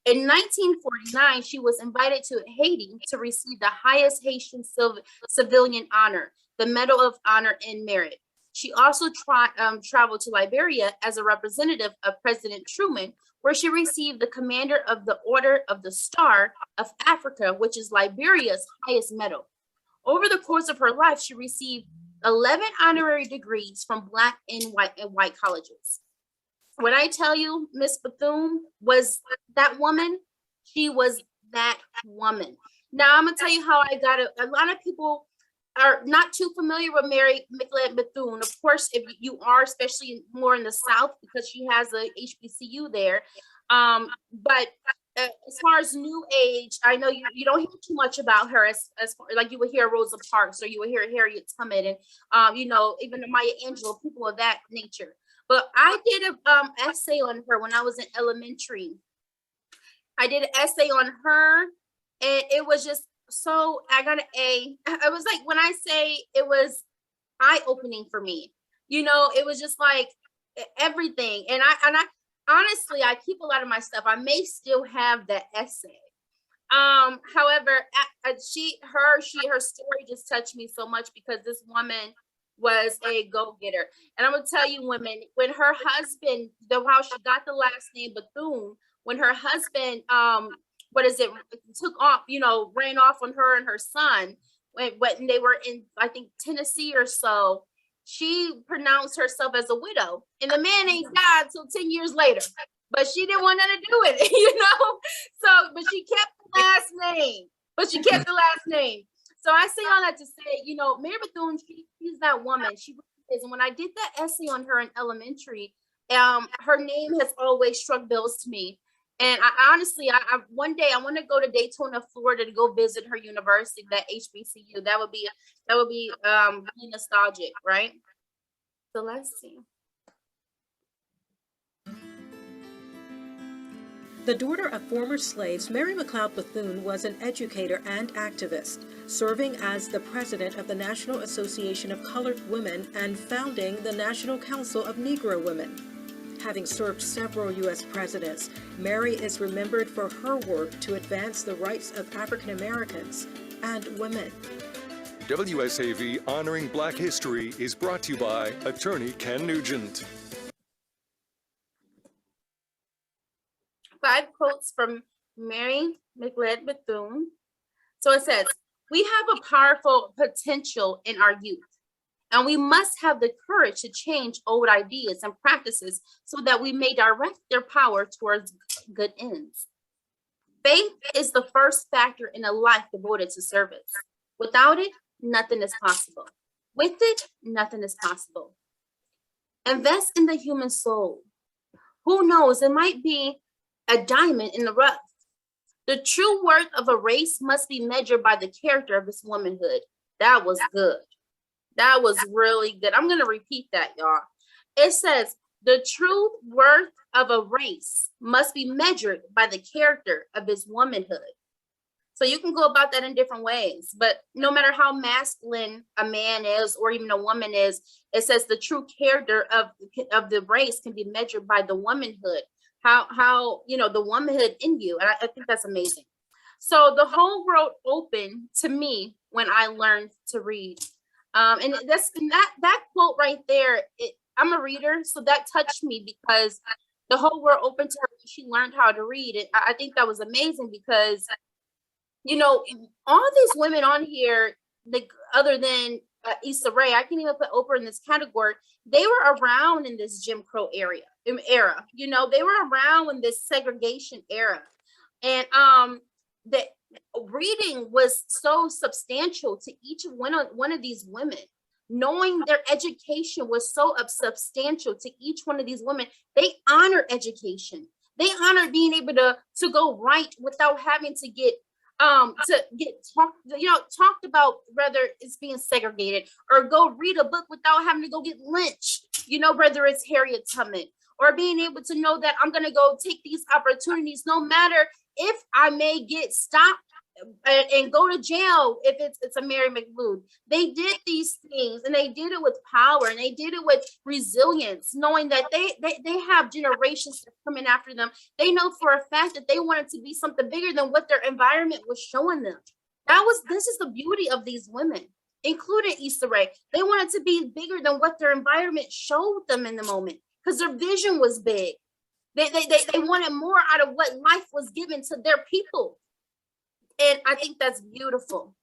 In 1949, she was invited to Haiti to receive the highest Haitian civilian honor, the Medal of Honor in Merit. She also traveled to Liberia as a representative of President Truman, where she received the Commander of the Order of the Star of Africa, which is Liberia's highest medal. Over the course of her life, she received 11 honorary degrees from Black and white colleges. When I tell you Miss Bethune was that woman, she was that woman. Now I'm gonna tell you how I got it. A lot of people are not too familiar with Mary McLeod Bethune. Of course, if you are, especially more in the South, because she has a HBCU there. But as far as new age, I know you don't hear too much about her as far, like you would hear Rosa Parks or you would hear Harriet Tubman and even Maya Angelou, people of that nature. But I did an essay on her when I was in elementary. I did an essay on her, and it was just so, I got an A. It was like, when I say it was eye-opening for me, it was just like everything. And I honestly, I keep a lot of my stuff. I may still have that essay. However, her story just touched me so much because this woman was a go-getter. And I'm gonna tell you, women, when her husband, how she got the last name Bethune, when her husband, took off, ran off on her and her son, when they were in, I think, Tennessee or so, she pronounced herself as a widow, and the man ain't died till 10 years later, but she didn't want nothing to do with it, So, but she kept the last name. So I say all that to say, Mary Bethune, she's that woman. She really is. And when I did that essay on her in elementary, her name has always struck bells to me. And I honestly, one day I want to go to Daytona, Florida to go visit her university, that HBCU. That would be really nostalgic, right? So let's see. The daughter of former slaves, Mary McLeod Bethune was an educator and activist, serving as the president of the National Association of Colored Women and founding the National Council of Negro Women. Having served several U.S. presidents, Mary is remembered for her work to advance the rights of African Americans and women. WSAV Honoring Black History is brought to you by Attorney Ken Nugent. 5 quotes from Mary McLeod Bethune. So it says, "We have a powerful potential in our youth, and we must have the courage to change old ideas and practices so that we may direct their power towards good ends. Faith is the first factor in a life devoted to service. Without it, nothing is possible. With it, nothing is possible. Invest in the human soul. Who knows, it might be a diamond in the rough. The true worth of a race must be measured by the character of its womanhood." That was good. That was really good. I'm going to repeat that, y'all. It says, the true worth of a race must be measured by the character of its womanhood. So you can go about that in different ways. But no matter how masculine a man is or even a woman is, it says the true character of the race can be measured by the womanhood. How you know, the womanhood in you. And I think that's amazing. So the whole world opened to me when I learned to read. And that quote right there, I'm a reader, so that touched me because the whole world opened to her when she learned how to read. And I think that was amazing because, you know, all these women on here, like other than Issa Rae, I can even put Oprah in this category. They were around in this Jim Crow era. You know, they were around in this segregation era, and the reading was so substantial to each one of these women. Knowing their education was so substantial to each one of these women. They honor education. They honor being able to go right without having to get talked about, whether it's being segregated, or go read a book without having to go get lynched, you know, whether it's Harriet Tubman, or being able to know that I'm going to go take these opportunities, no matter if I may get stopped and go to jail if it's a Mary McLeod. They did these things, and they did it with power, and they did it with resilience, knowing that they have generations coming after them. They know for a fact that they wanted to be something bigger than what their environment was showing them. This is the beauty of these women, including Issa Rae. They wanted to be bigger than what their environment showed them in the moment, because their vision was big. They wanted more out of what life was given to their people. And I think that's beautiful.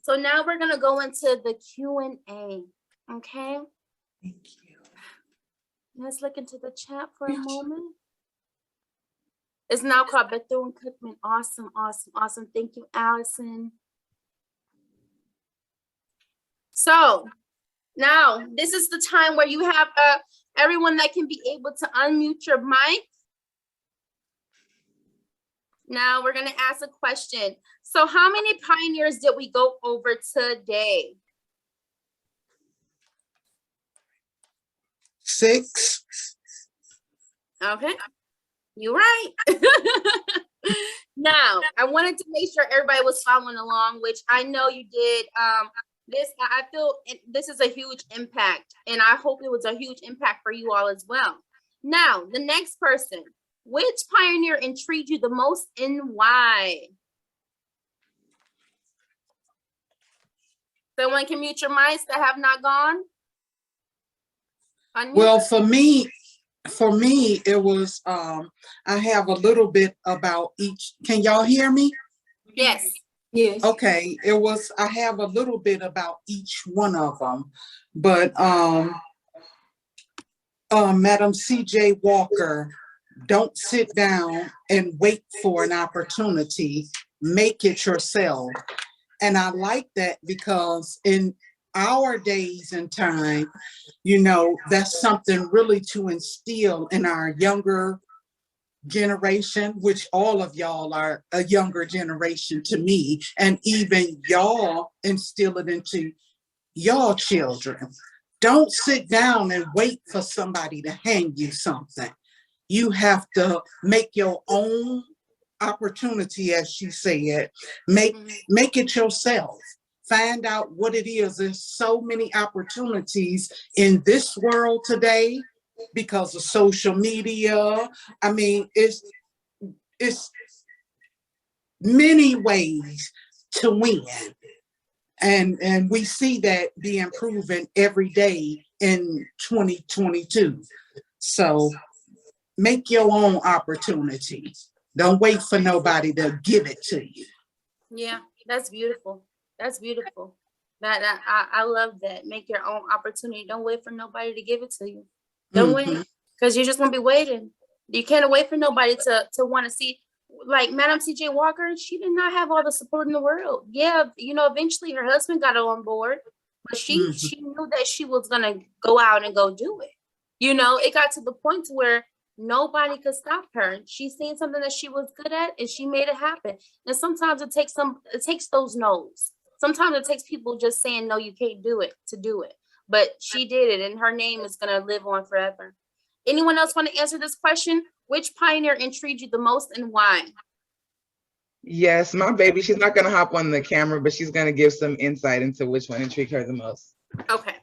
So now we're going to go into the Q&A. Okay. Thank you. Let's look into the chat for a moment. It's now called Bethune Cookman. Awesome, awesome, awesome. Thank you, Allison. So now this is the time where you have everyone that can be able to unmute your mic. Now we're going to ask a question. So how many pioneers did we go over today? 6. Okay, you're right. Now, I wanted to make sure everybody was following along, which I know you did. I feel this is a huge impact, and I hope it was a huge impact for you all as well. Now, the next person. Which pioneer intrigued you the most and why? Someone can mute your mics that have not gone. Unmute. Well, for me, it was, I have a little bit about each. Can y'all hear me? Yes. Yes. Okay. I have a little bit about each one of them, but Madam C.J. Walker, don't sit down and wait for an opportunity. Make it yourself. And I like that because in our days and time, you know, that's something really to instill in our younger generation, which all of y'all are a younger generation to me, and even y'all instill it into y'all children. Don't sit down and wait for somebody to hand you something. You have to make your own opportunity, as she said. Make it yourself. Find out what it is. There's so many opportunities in this world today because of social media. I mean, it's many ways to win. And we see that being proven every day in 2022. So make your own opportunities. Don't wait for nobody to give it to you. Yeah, that's beautiful. That's beautiful. I love that. Make your own opportunity. Don't wait for nobody to give it to you. Don't wait, because you're just gonna be waiting. You can't wait for nobody to want to see. Like Madam C.J. Walker, she did not have all the support in the world. Yeah, you know, eventually her husband got her on board, but she knew that she was gonna go out and go do it. You know, it got to the point to where nobody could stop her. She seen something that she was good at, and she made it happen. And sometimes it takes those no's. Sometimes it takes people just saying, no, you can't do it, to do it. But she did it, and her name is going to live on forever. Anyone else want to answer this question? Which pioneer intrigued you the most and why? Yes, my baby. She's not gonna hop on the camera, but she's gonna give some insight into which one intrigued her the most. Okay.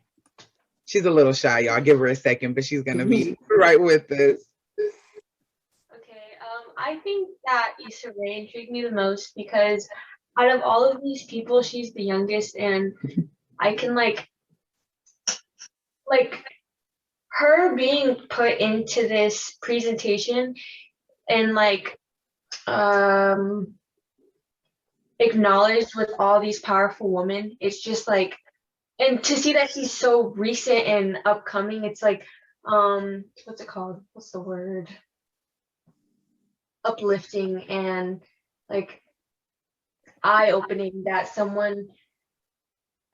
She's a little shy, y'all. Give her a second, but she's gonna be right with us. I think that Issa Rae intrigued me the most because out of all of these people, she's the youngest, and I can like her being put into this presentation and acknowledged with all these powerful women. It's just like, and to see that she's so recent and upcoming, it's like, what's it called? What's the word? Uplifting and like eye-opening that someone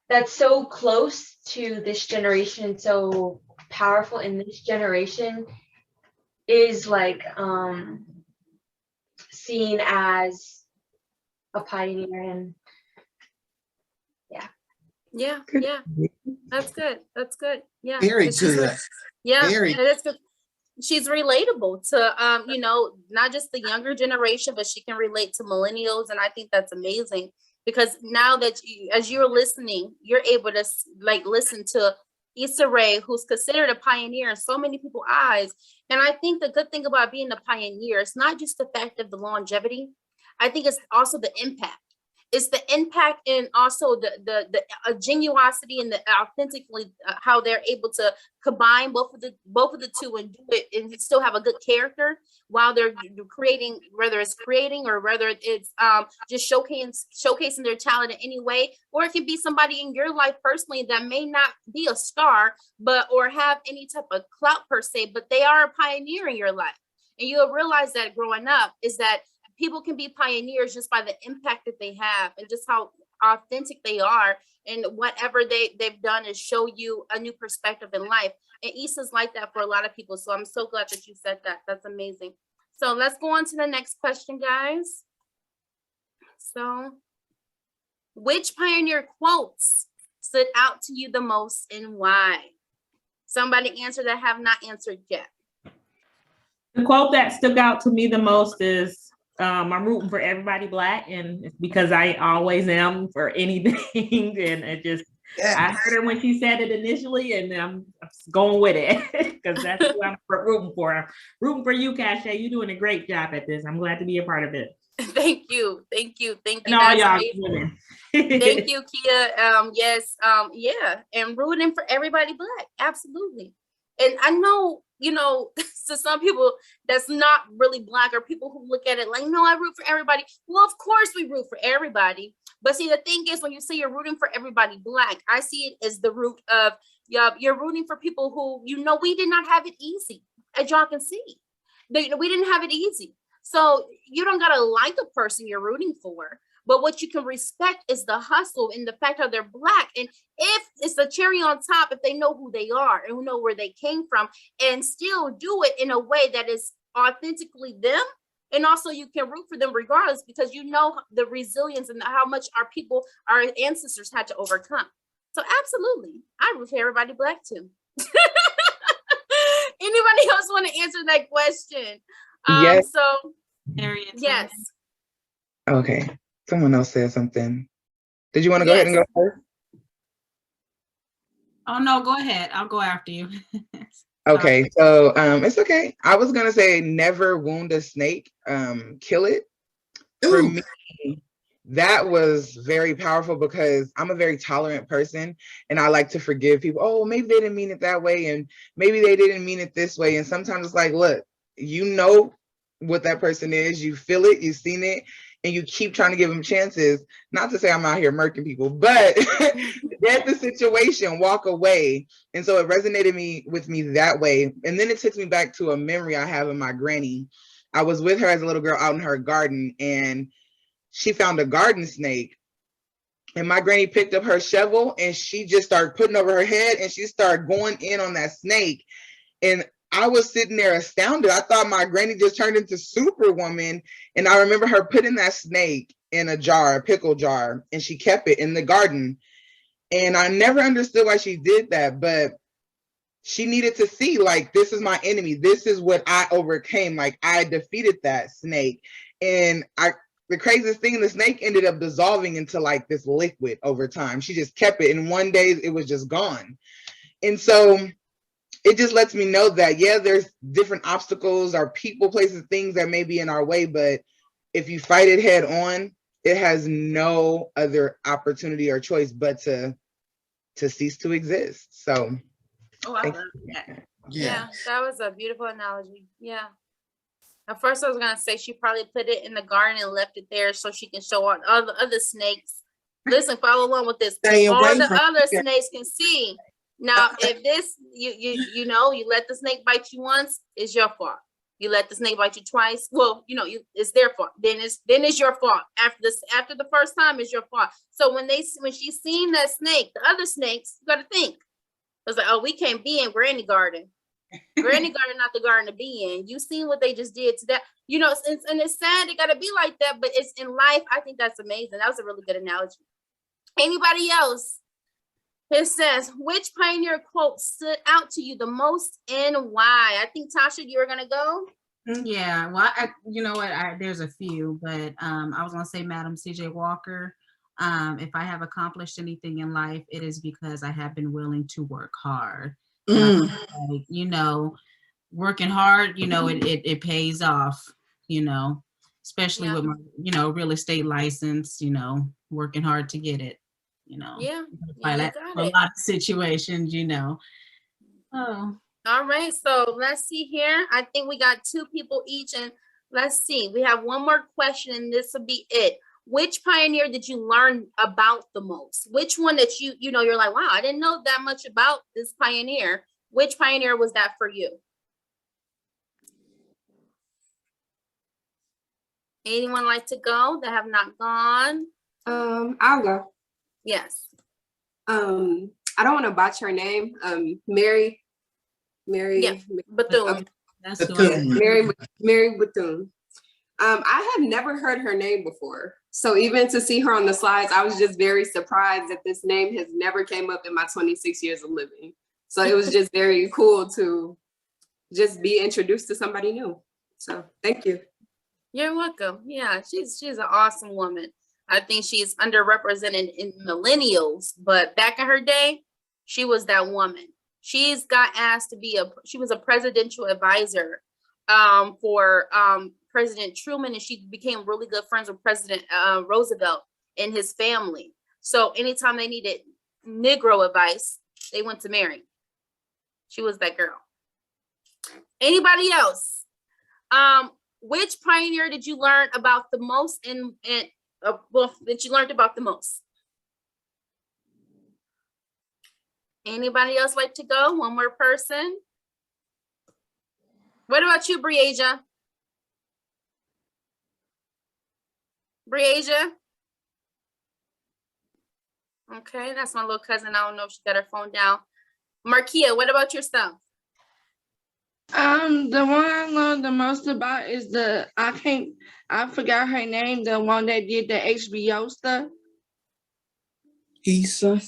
that's so close to this generation, so powerful in this generation, is like seen as a pioneer. And yeah, that's good. Yeah, Very and she's good. yeah, Very. and it's good. She's relatable to not just the younger generation, but she can relate to millennials, and I think that's amazing because now that as you're listening, you're able to listen to Issa Rae, who's considered a pioneer in so many people's eyes. And I think the good thing about being a pioneer is not just the fact of the longevity. I think it's also the impact. It's the impact and also the genuosity and the authentically how they're able to combine both of the two and do it and still have a good character while they're creating, whether it's creating or whether it's just showcasing their talent in any way, or it can be somebody in your life personally that may not be a star or have any type of clout per se, but they are a pioneer in your life. And you'll realize that growing up is that people can be pioneers just by the impact that they have and just how authentic they are, and whatever they've done is show you a new perspective in life. And Issa's like that for a lot of people. So I'm so glad that you said that. That's amazing. So let's go on to the next question, guys. So which pioneer quotes stood out to you the most and why? Somebody answer that have not answered yet. The quote that stuck out to me the most is, I'm rooting for everybody Black, and it's because I always am for anything. And it just, I heard her when she said it initially, and I'm going with it because that's who I'm rooting for. I'm rooting for you, Castelow. You're doing a great job at this. I'm glad to be a part of it. Thank you. And all y'all women. Thank you, Kia. Yes, yeah, and rooting for everybody Black, absolutely. And I know, to some people that's not really Black, or people who look at it like, no, I root for everybody. Well, of course we root for everybody. But see, the thing is, when you say you're rooting for everybody Black, I see it as the root of, you're rooting for people who, we did not have it easy, as y'all can see. We didn't have it easy. So you don't gotta like the person you're rooting for. But what you can respect is the hustle and the fact that they're Black. And if it's the cherry on top, if they know who they are and who know where they came from and still do it in a way that is authentically them. And also you can root for them regardless, because you know the resilience and how much our ancestors had to overcome. So absolutely, I root for everybody Black too. Anybody else want to answer that question? Yes. So Harriet. Yes. Okay. Someone else said something. Did you want to go ahead and go first? Oh no, go ahead. I'll go after you. Okay, so it's okay. I was gonna say never wound a snake, kill it. For me, that was very powerful because I'm a very tolerant person and I like to forgive people. Oh, maybe they didn't mean it that way, and maybe they didn't mean it this way. And sometimes it's like, look, you know what that person is, you feel it, you've seen it, and you keep trying to give them chances. Not to say I'm out here murking people, but get the situation, walk away. And so it resonated with me that way. And then it took me back to a memory I have of my granny. I was with her as a little girl out in her garden, and she found a garden snake. And my granny picked up her shovel and she just started putting over her head and she started going in on that snake. And I was sitting there astounded. I thought my granny just turned into Superwoman. And I remember her putting that snake in a jar, a pickle jar, and she kept it in the garden. And I never understood why she did that, but she needed to see, like, this is my enemy. This is what I overcame. Like, I defeated that snake. And the craziest thing, the snake ended up dissolving into like this liquid over time. She just kept it, and one day it was just gone. And so it just lets me know that, yeah, there's different obstacles or people, places, things that may be in our way, but if you fight it head on, it has no other opportunity or choice but to cease to exist. So I love that. Yeah, that was a beautiful analogy. Yeah. At first I was gonna say she probably put it in the garden and left it there so she can show all the other snakes. Listen, follow along with this. All the other snakes can see. Now, if this you know, you let the snake bite you once, it's your fault. You let the snake bite you twice, well, you know, it's their fault. Then it's your fault. After the first time, it's your fault. So when she's seen that snake, the other snakes, you gotta think. It's like, oh, we can't be in Granny Garden. Granny Garden, not the garden to be in. You seen what they just did to that, you know, and it's sad it gotta be like that, but it's in life. I think that's amazing. That was a really good analogy. Anybody else? It says, which pioneer quote stood out to you the most and why? I think, Tasha, you were gonna go. Yeah, well, you know what? There's a few, but I was gonna say Madam C.J. Walker. If I have accomplished anything in life, it is because I have been willing to work hard. Like, you know, working hard, you know, it pays off, you know, especially with my, you know, real estate license, you know, working hard to get it, you know. Yeah, a lot of situations, you know. Oh. All right, so let's see here. I think we got 2 people each, and let's see. We have one more question, and this will be it. Which pioneer did you learn about the most? Which one that you know, you're like, wow, I didn't know that much about this pioneer. Which pioneer was that for you? Anyone like to go that have not gone? I'll go. Yes. I don't want to botch her name. Mary. Yeah, Bethune. Mary Bethune. I have never heard her name before. So even to see her on the slides, I was just very surprised that this name has never came up in my 26 years of living. So it was just very cool to just be introduced to somebody new. So thank you. You're welcome. Yeah, she's an awesome woman. I think she's underrepresented in millennials, but back in her day, she was that woman. She's got asked to be she was a presidential advisor for President Truman, and she became really good friends with President Roosevelt and his family. So anytime they needed Negro advice, they went to Mary. She was that girl. Anybody else? Which pioneer did you learn about the most that you learned about the most? Anybody else like to go? One more person. What about you, Brianca? Brianca? Okay, that's my little cousin. I don't know if she got her phone down. Markia, what about yourself? The one I learned the most about is I forgot her name, the one that did the HBO stuff. Issa?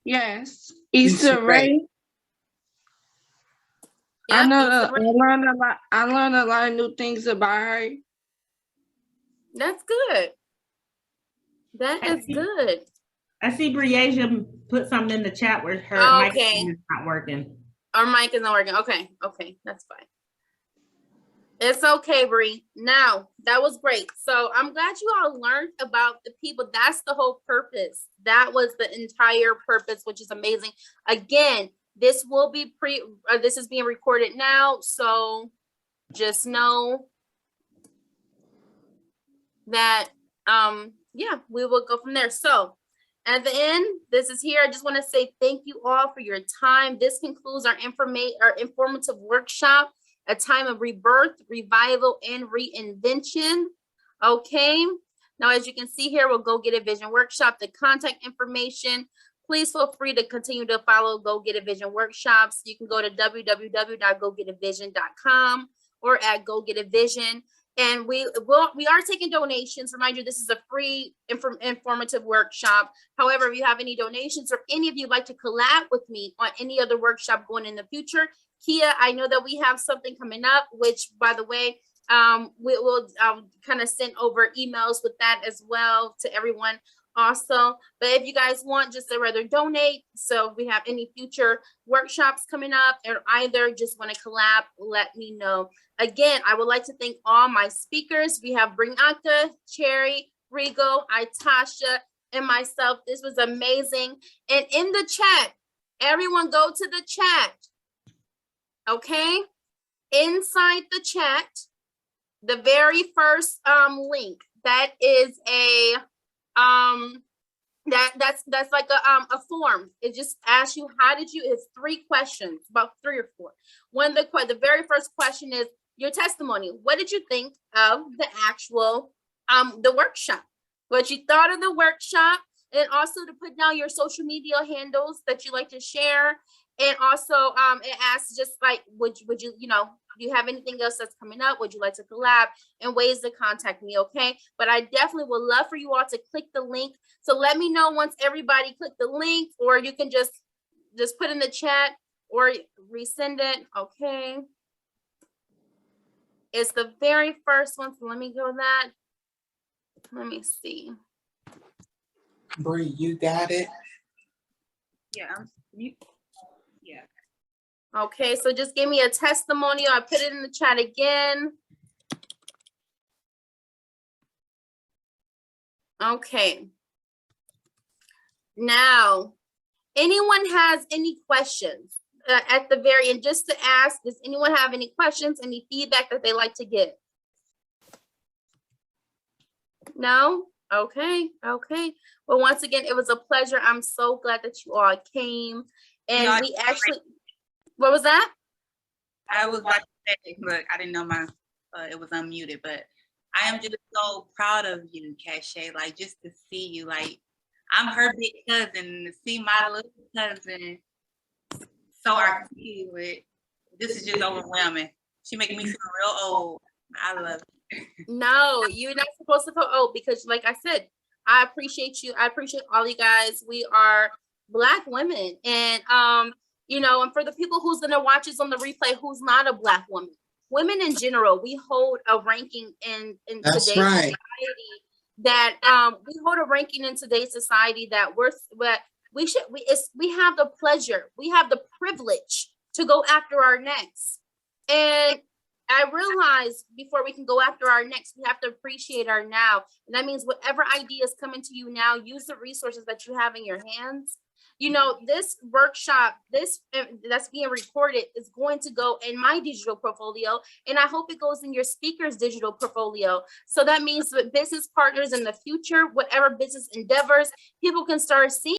Yes, Issa Rae. Yeah, I learned a lot of new things about her. That's good. That is good. I see Brianca put something in the chat where her mic is not working. Our mic is not working. Okay, that's fine. It's okay, Bri. Now, that was great. So I'm glad you all learned about the people. That's the whole purpose. That was the entire purpose, which is amazing. Again, this will be this is being recorded now. So just know that, yeah, we will go from there. So at the end, this is here. I just want to say thank you all for your time. This concludes our informative workshop, a time of rebirth, revival, and reinvention. Okay. Now, as you can see here, we'll Go Get It Vision Workshop. The contact information, please feel free to continue to follow Go Get It Vision Workshops. You can go to www.gogetitvision.com or at Go Get It Vision. And we are taking donations. Remind you, this is a free informative workshop. However, if you have any donations or any of you like to collab with me on any other workshop going in the future, Kia, I know that we have something coming up, which, by the way, We will kind of send over emails with that as well to everyone also. But if you guys want just to rather donate, so if we have any future workshops coming up, or either just want to collab, let me know. Again, I would like to thank all my speakers. We have Brianca, Cherry, Regal, Itasha, and myself. This was amazing. And in the chat, everyone go to the chat. Okay? Inside the chat, the very first link, that is a that's like a form. It just asks you, how did you, it's 3 questions, about 3 or 4. The very first question is your testimony. What did you think of the actual the workshop? What you thought of the workshop, and also to put down your social media handles that you like to share. And also it asks just like, would you, do you have anything else that's coming up? Would you like to collab? And ways to contact me, okay? But I definitely would love for you all to click the link. So let me know once everybody click the link, or you can just put in the chat or resend it, okay? It's the very first one, so let me go that. Let me see. Bree, you got it? Yeah. Okay, so just give me a testimonial. I put it in the chat again. Okay. Now, anyone has any questions at the very end, just to ask, does anyone have any questions, any feedback that they like to give? No? Okay, okay. Well, once again, it was a pleasure. I'm so glad that you all came. And we actually, what was that? I was about to say, look, I didn't know my, it was unmuted, but I am just so proud of you, Cache. Like, just to see you, like, I'm her big cousin, to see my little cousin so articulate. This is just overwhelming. She making me feel real old. I love it. No, you're not supposed to feel old, because like I said, I appreciate you. I appreciate all you guys. We are Black women. And, and for the people who's going to watch us on the replay, who's not a Black woman, women in general, we hold a ranking in today's society that we hold a ranking in today's society that we have the pleasure, we have the privilege to go after our next. And I realize before we can go after our next, we have to appreciate our now. And that means whatever ideas come into you now, use the resources that you have in your hands. This workshop, that's being recorded, is going to go in my digital portfolio, and I hope it goes in your speaker's digital portfolio. So that means that business partners in the future, whatever business endeavors, people can start seeing